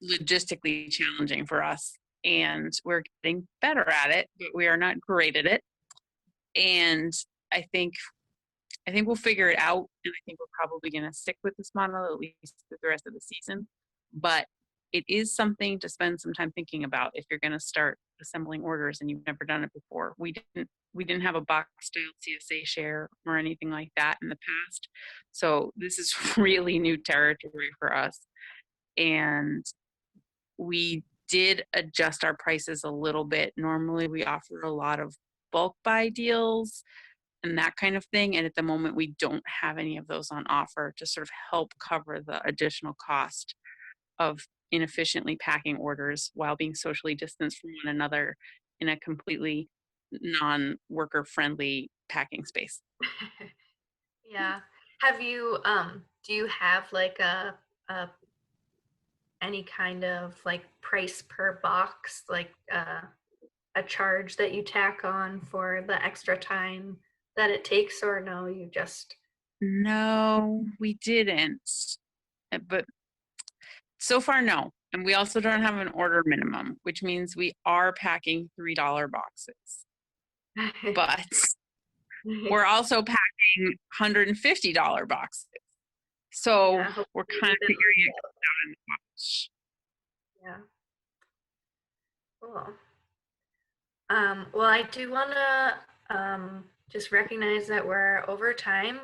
logistically challenging for us, and we're getting better at it, but we are not great at it. And I think we'll figure it out, and I think we're probably going to stick with this model at least through the rest of the season. But it is something to spend some time thinking about if you're going to start assembling orders and you've never done it before. We didn't have a box style CSA share or anything like that in the past, so this is really new territory for us. And we did adjust our prices a little bit. Normally we offer a lot of bulk buy deals and that kind of thing, and at the moment we don't have any of those on offer to sort of help cover the additional cost of inefficiently packing orders while being socially distanced from one another in a completely non-worker friendly packing space. Yeah. Have you do you have like a any kind of like price per box, like a charge that you tack on for the extra time that it takes, or no, you just... No, we didn't. But so far, no. And we also don't have an order minimum, which means we are packing $3 boxes. But we're also packing $150 boxes. So Yeah, we're kind of figuring it out in the box. Yeah. Cool. Well, I do want to just recognize that we're over time,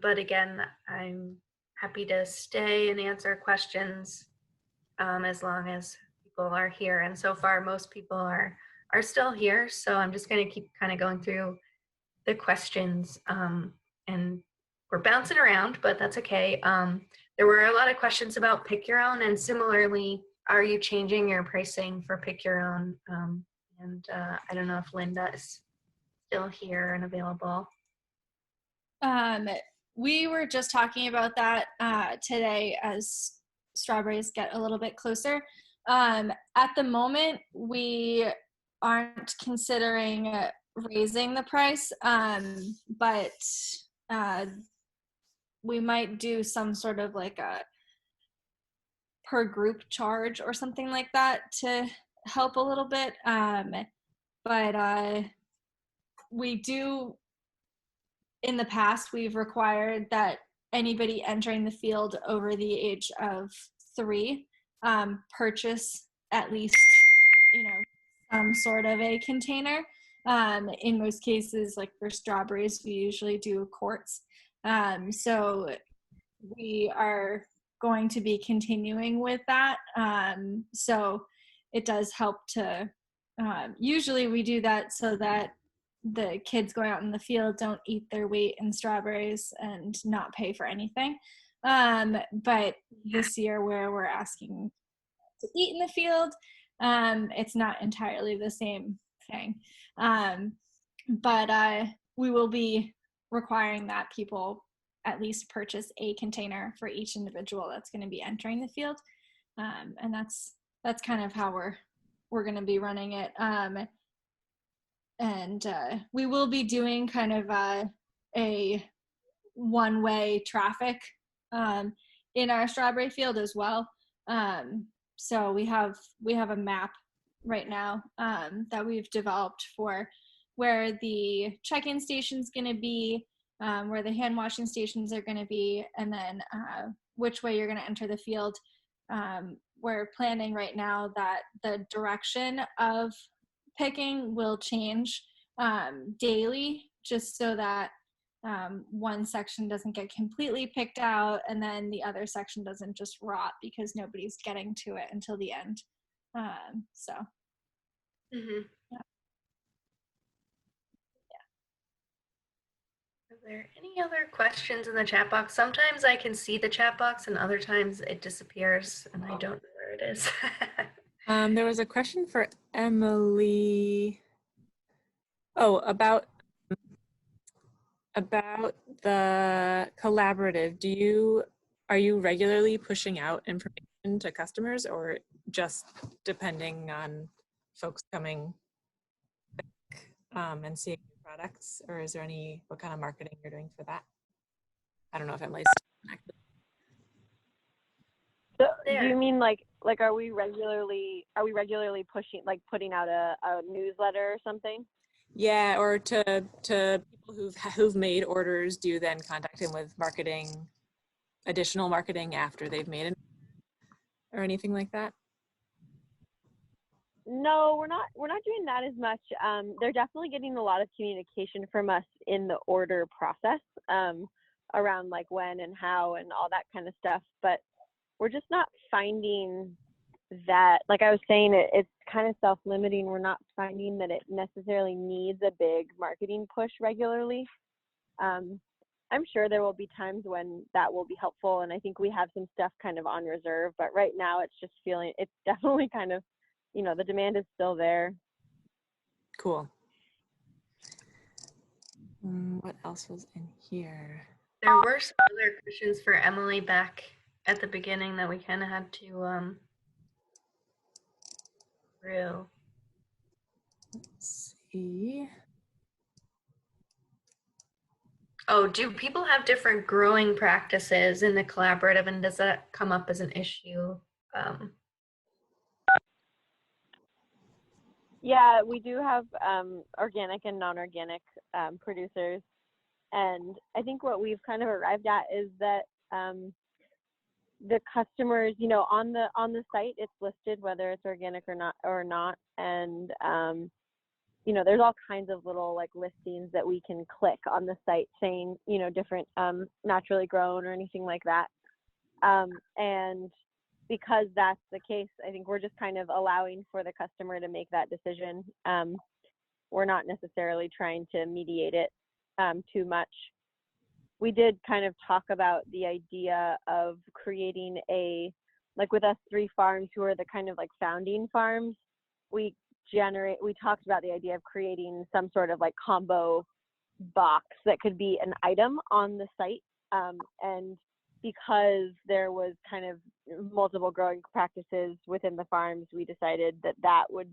but again, I'm happy to stay and answer questions as long as people are here. And so far, most people are still here. So I'm just going to keep kind of going through the questions, and we're bouncing around, but that's okay. There were a lot of questions about pick your own, and similarly, are you changing your pricing for pick your own? And I don't know if Linda is still here and available. We were just talking about that today as strawberries get a little bit closer. At the moment, we aren't considering raising the price, but we might do some sort of like a per group charge or something like that to help a little bit. But we do, in the past, we've required that anybody entering the field over the age of 3 purchase at least, some sort of a container. In most cases, like for strawberries, we usually do quarts. So we are going to be continuing with that. So it does help to, usually we do that so that the kids going out in the field don't eat their weight in strawberries and not pay for anything. But this year where we're asking to eat in the field, it's not entirely the same thing. But we will be requiring that people at least purchase a container for each individual that's going to be entering the field. And that's kind of how we're going to be running it. And we will be doing kind of a one-way traffic in our strawberry field as well. So we have a map right now that we've developed for where the check-in station's going to be, where the hand washing stations are going to be, and then which way you're going to enter the field. We're planning right now that the direction of picking will change daily, just so that one section doesn't get completely picked out and then the other section doesn't just rot because nobody's getting to it until the end. So Mm-hmm. Yeah. Are there any other questions in the chat box? Sometimes I can see the chat box and other times it disappears and I don't know where it is. There was a question for Emily. Oh, about the collaborative. Are you regularly pushing out information to customers, or just depending on folks coming back, and seeing your products, or is there what kind of marketing you're doing for that? I don't know if Emily's connected. So do you mean like are we regularly pushing, like putting out a newsletter or something? Yeah, or to people who've made orders, do you then contact them with additional marketing after they've made it, or anything like that? No, we're not doing that as much. They're definitely getting a lot of communication from us in the order process, around like when and how and all that kind of stuff. But we're just not finding that, like I was saying, it's kind of self-limiting. We're not finding that it necessarily needs a big marketing push regularly. I'm sure there will be times when that will be helpful, and I think we have some stuff kind of on reserve, but right now it's definitely kind of, the demand is still there. Cool. What else was in here? There were some other questions for Emily back at the beginning that we kind of had to through. Let's see. Oh, do people have different growing practices in the collaborative, and does that come up as an issue? Yeah, we do have organic and non-organic producers, and I think what we've kind of arrived at is that the customers, on the site, it's listed whether it's organic or not, and there's all kinds of little like listings that we can click on the site saying, different naturally grown or anything like that, and because that's the case, I think we're just kind of allowing for the customer to make that decision. We're not necessarily trying to mediate it too much. We did kind of talk about the idea of creating with us 3 farms who are the kind of like founding farms, we talked about the idea of creating some sort of like combo box that could be an item on the site, and because there was kind of multiple growing practices within the farms, we decided that would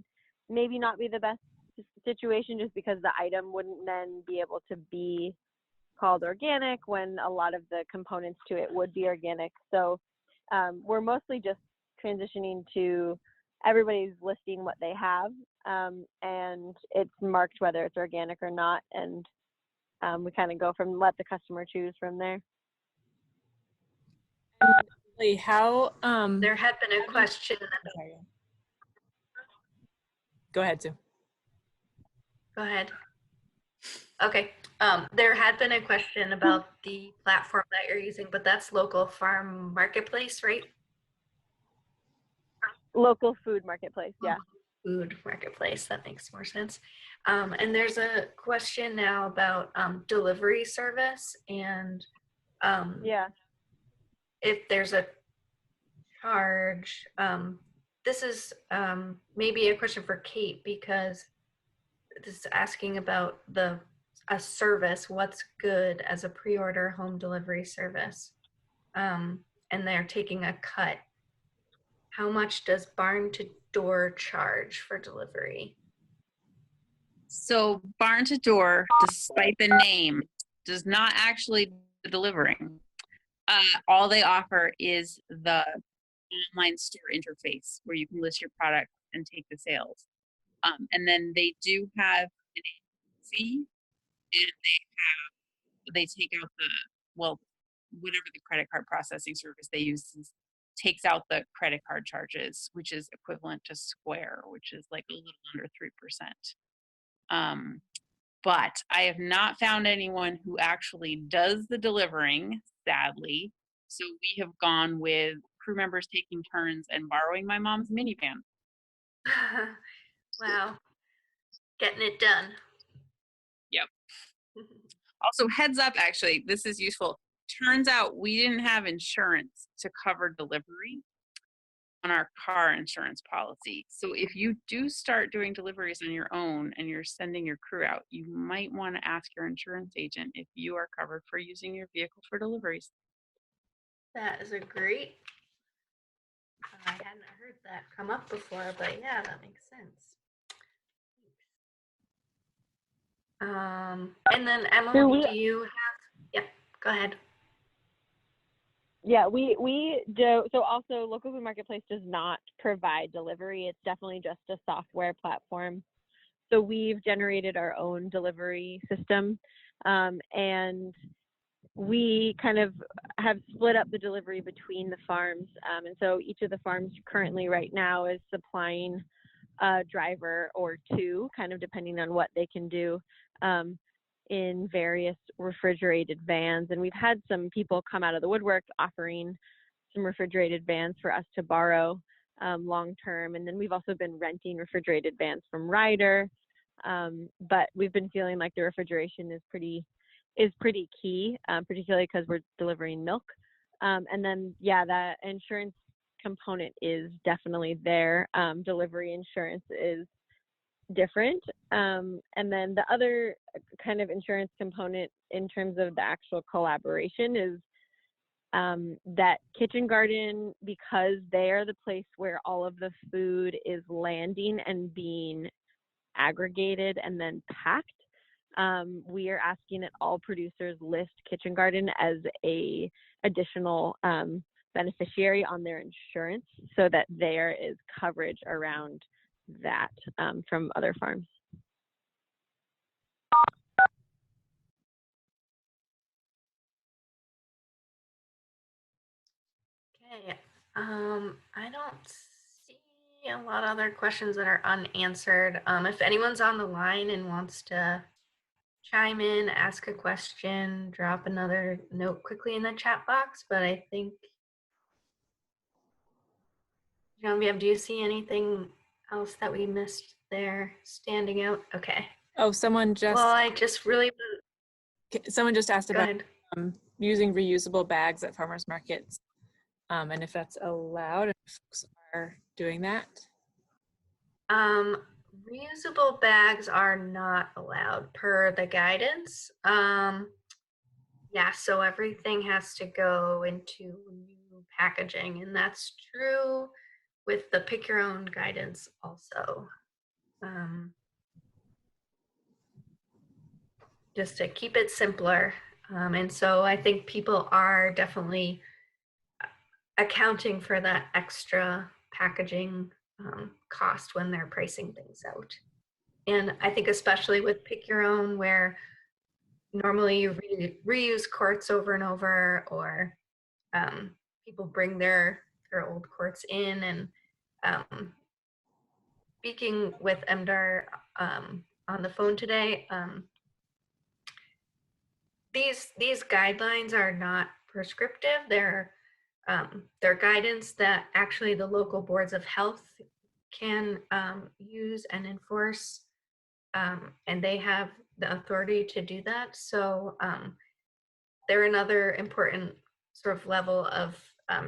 maybe not be the best situation, just because the item wouldn't then be able to be called organic when a lot of the components to it would be organic. So we're mostly just transitioning to everybody's listing what they have, and it's marked whether it's organic or not, and we kind of let the customer choose from there. How There had been a question. Go ahead, Sue. Go ahead. Okay. There had been a question about the platform that you're using, but that's Local Farm Marketplace, right? Local food marketplace, yeah. food marketplace. That makes more sense. And there's a question now about delivery service and Yeah. if there's a charge. This is maybe a question for Kate because this is asking about a service, what's good as a pre-order home delivery service. And they're taking a cut. How much does barn to door charge for delivery? So barn to door, despite the name, does not actually do the delivering. All they offer is the online store interface where you can list your product and take the sales. And then they do have an fee, and they take out whatever the credit card processing service they use takes out the credit card charges, which is equivalent to Square, which is like a little under 3%. But I have not found anyone who actually does the delivering, sadly. So we have gone with crew members taking turns and borrowing my mom's minivan. Wow. Getting it done. Yep. Also, heads up, actually, this is useful. Turns out we didn't have insurance to cover delivery on our car insurance policy. So if you do start doing deliveries on your own and you're sending your crew out, you might want to ask your insurance agent if you are covered for using your vehicle for deliveries. That is a great. I hadn't heard that come up before, but yeah, that makes sense. And then Emily, do you have? Yeah, go ahead. Yeah, we do. So also, Local Food Marketplace does not provide delivery. It's definitely just a software platform. So we've generated our own delivery system, and we kind of have split up the delivery between the farms. And so each of the farms currently right now is supplying a driver or two, kind of depending on what they can do, in various refrigerated vans. And we've had some people come out of the woodwork offering some refrigerated vans for us to borrow long term. And then we've also been renting refrigerated vans from Ryder. But we've been feeling like the refrigeration is pretty key, particularly because we're delivering milk. And then, yeah, the insurance component is definitely there. Delivery insurance is different. And then the other kind of insurance component in terms of the actual collaboration is that Kitchen Garden, because they are the place where all of the food is landing and being aggregated and then packed. We are asking that all producers list Kitchen Garden as a additional beneficiary on their insurance so that there is coverage around that from other farms. Okay. I don't see a lot of other questions that are unanswered. If anyone's on the line and wants to chime in, ask a question, drop another note quickly in the chat box. But I think, Genevieve, do you see anything else that we missed there standing out? Okay. Oh, someone just asked about using reusable bags at farmers markets, and if that's allowed, if folks are doing that. Reusable bags are not allowed per the guidance. Yeah, so everything has to go into new packaging, and that's true with the pick your own guidance also. Just to keep it simpler. And so I think people are definitely accounting for that extra packaging cost when they're pricing things out. And I think especially with pick your own, where normally you reuse quarts over and over, or people bring their old quarts in. And speaking with MDAR on the phone today, these guidelines are not prescriptive. They're guidance that actually the local boards of health can use and enforce, and they have the authority to do that. So they're another important sort of level of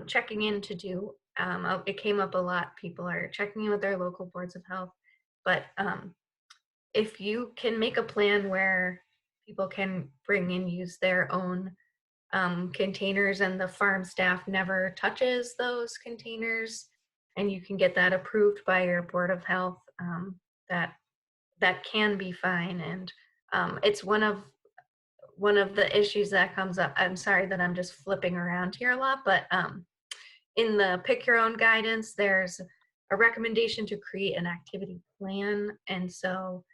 checking in to do. It came up a lot. People are checking in with their local boards of health, but if you can make a plan where people can bring and use their own containers and the farm staff never touches those containers, and you can get that approved by your board of health, that can be fine. And it's one of the issues that comes up. I'm sorry that I'm just flipping around here a lot, but in the pick your own guidance, there's a recommendation to create an activity plan. And so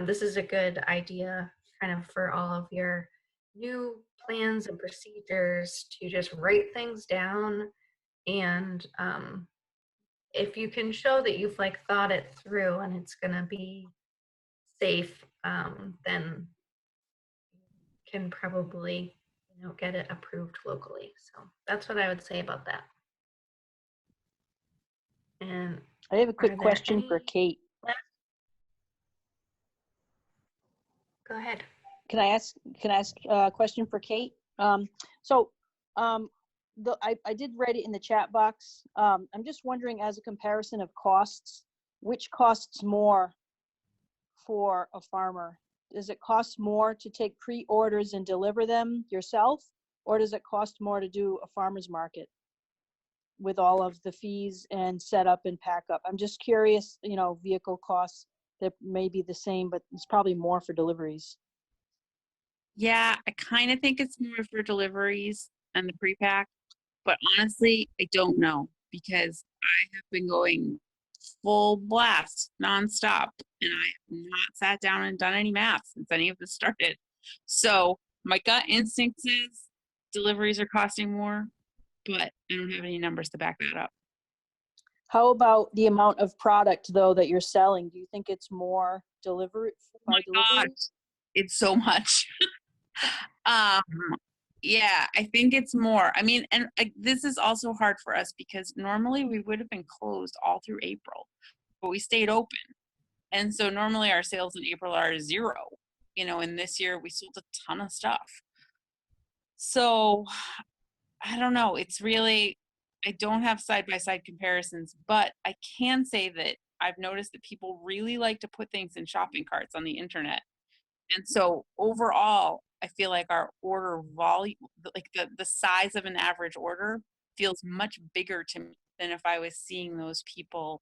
this is a good idea kind of for all of your new plans and procedures to just write things down. And if you can show that you've like thought it through and it's going to be safe, then you can probably, get it approved locally. So that's what I would say about that. And I have a are quick there question for any- Kate. Go ahead. Can I ask a question for Kate? I did write it in the chat box. I'm just wondering, as a comparison of costs, which costs more for a farmer? Does it cost more to take pre-orders and deliver them yourself, or does it cost more to do a farmer's market with all of the fees and setup and pack up? I'm just curious, vehicle costs that may be the same, but it's probably more for deliveries. Yeah, I kind of think it's more for deliveries and the pre-pack, but honestly, I don't know because I have been going full blast nonstop and I have not sat down and done any math since any of this started. So my gut instinct says deliveries are costing more, but I don't have any numbers to back that up. How about the amount of product though that you're selling? Do you think it's more delivery? Oh my God, it's so much. Yeah, I think it's more. I mean, and this is also hard for us because normally we would have been closed all through April, but we stayed open. And so normally our sales in April are 0, and this year we sold a ton of stuff. So I don't know. It's really, I don't have side-by-side comparisons, but I can say that I've noticed that people really like to put things in shopping carts on the internet. And so overall, I feel like our order volume, like the size of an average order feels much bigger to me than if I was seeing those people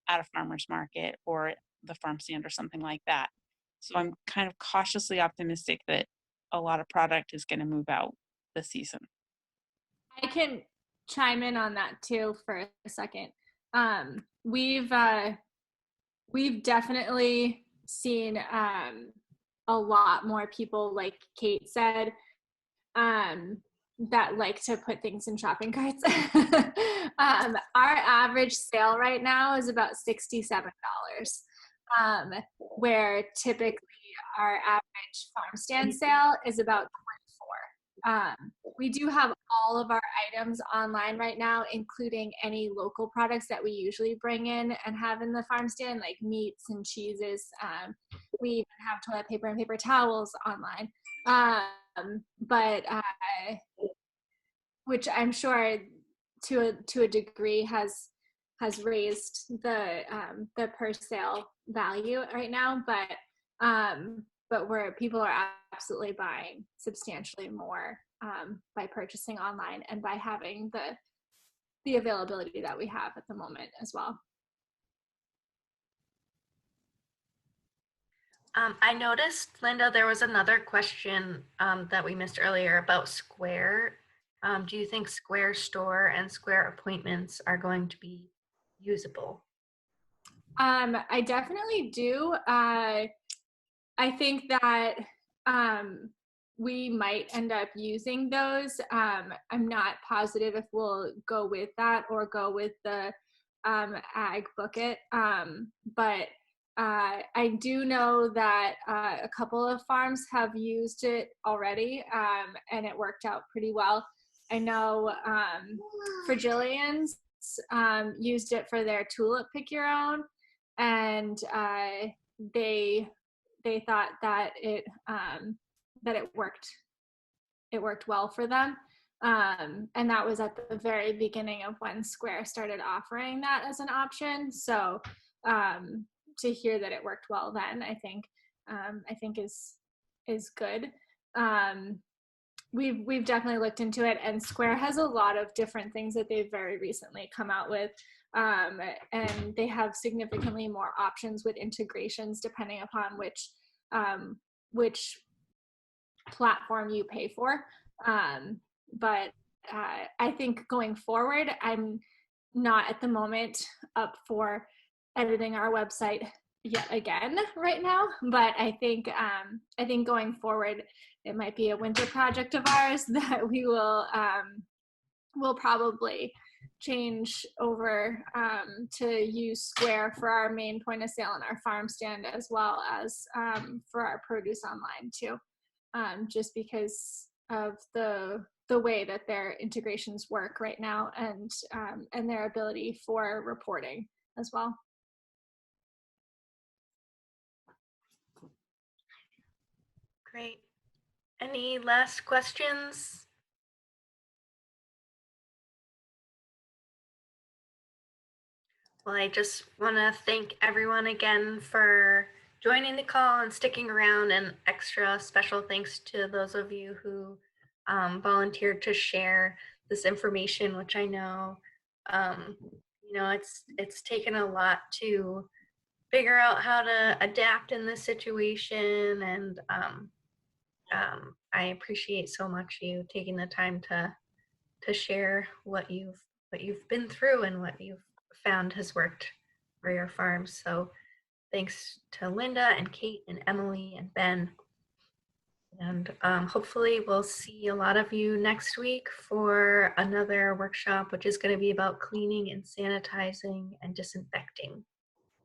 at a farmer's market or the farm stand or something like that. So I'm kind of cautiously optimistic that a lot of product is going to move out this season. I can chime in on that too for a second. We've definitely seen a lot more people, like Kate said, that like to put things in shopping carts. Our average sale right now is about $67, where typically our average farm stand sale is about $24. We do have all of our items online right now, including any local products that we usually bring in and have in the farm stand, like meats and cheeses. We even have toilet paper and paper towels online. But which I'm sure to a degree has raised the per sale value right now, but where people are absolutely buying substantially more by purchasing online and by having the availability that we have at the moment as well. I noticed, Linda, there was another question that we missed earlier about Square. Do you think Square Store and Square Appointments are going to be usable? I definitely do. I think that we might end up using those. I'm not positive if we'll go with that or go with the ag bucket, but I do know that a couple of farms have used it already, and it worked out pretty well. I know for Jillian's, used it for their tulip pick your own, and they thought that it worked well for them. And that was at the very beginning of when Square started offering that as an option. So to hear that it worked well then, I think is good. We've definitely looked into it, and Square has a lot of different things that they've very recently come out with, and they have significantly more options with integrations depending upon which platform you pay for. But I think going forward, I'm not at the moment up for editing our website yet again right now, but I think going forward, it might be a winter project of ours that we will probably change over to use Square for our main point of sale and our farm stand, as well as for our produce online too, just because of the way that their integrations work right now, and their ability for reporting as well. Great. Any last questions? Well, I just want to thank everyone again for joining the call and sticking around, and extra special thanks to those of you who volunteered to share this information, which I know, it's taken a lot to figure out how to adapt in this situation, and I appreciate so much you taking the time to share what you've been through and what you've found has worked for your farms. So thanks to Linda and Kate and Emily and Ben. And hopefully we'll see a lot of you next week for another workshop, which is going to be about cleaning and sanitizing and disinfecting.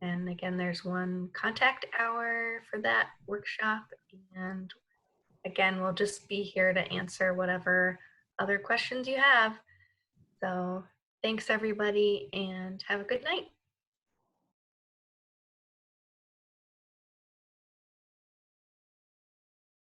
And again, there's one contact hour for that workshop. And again, we'll just be here to answer whatever other questions you have. So thanks everybody, and have a good night.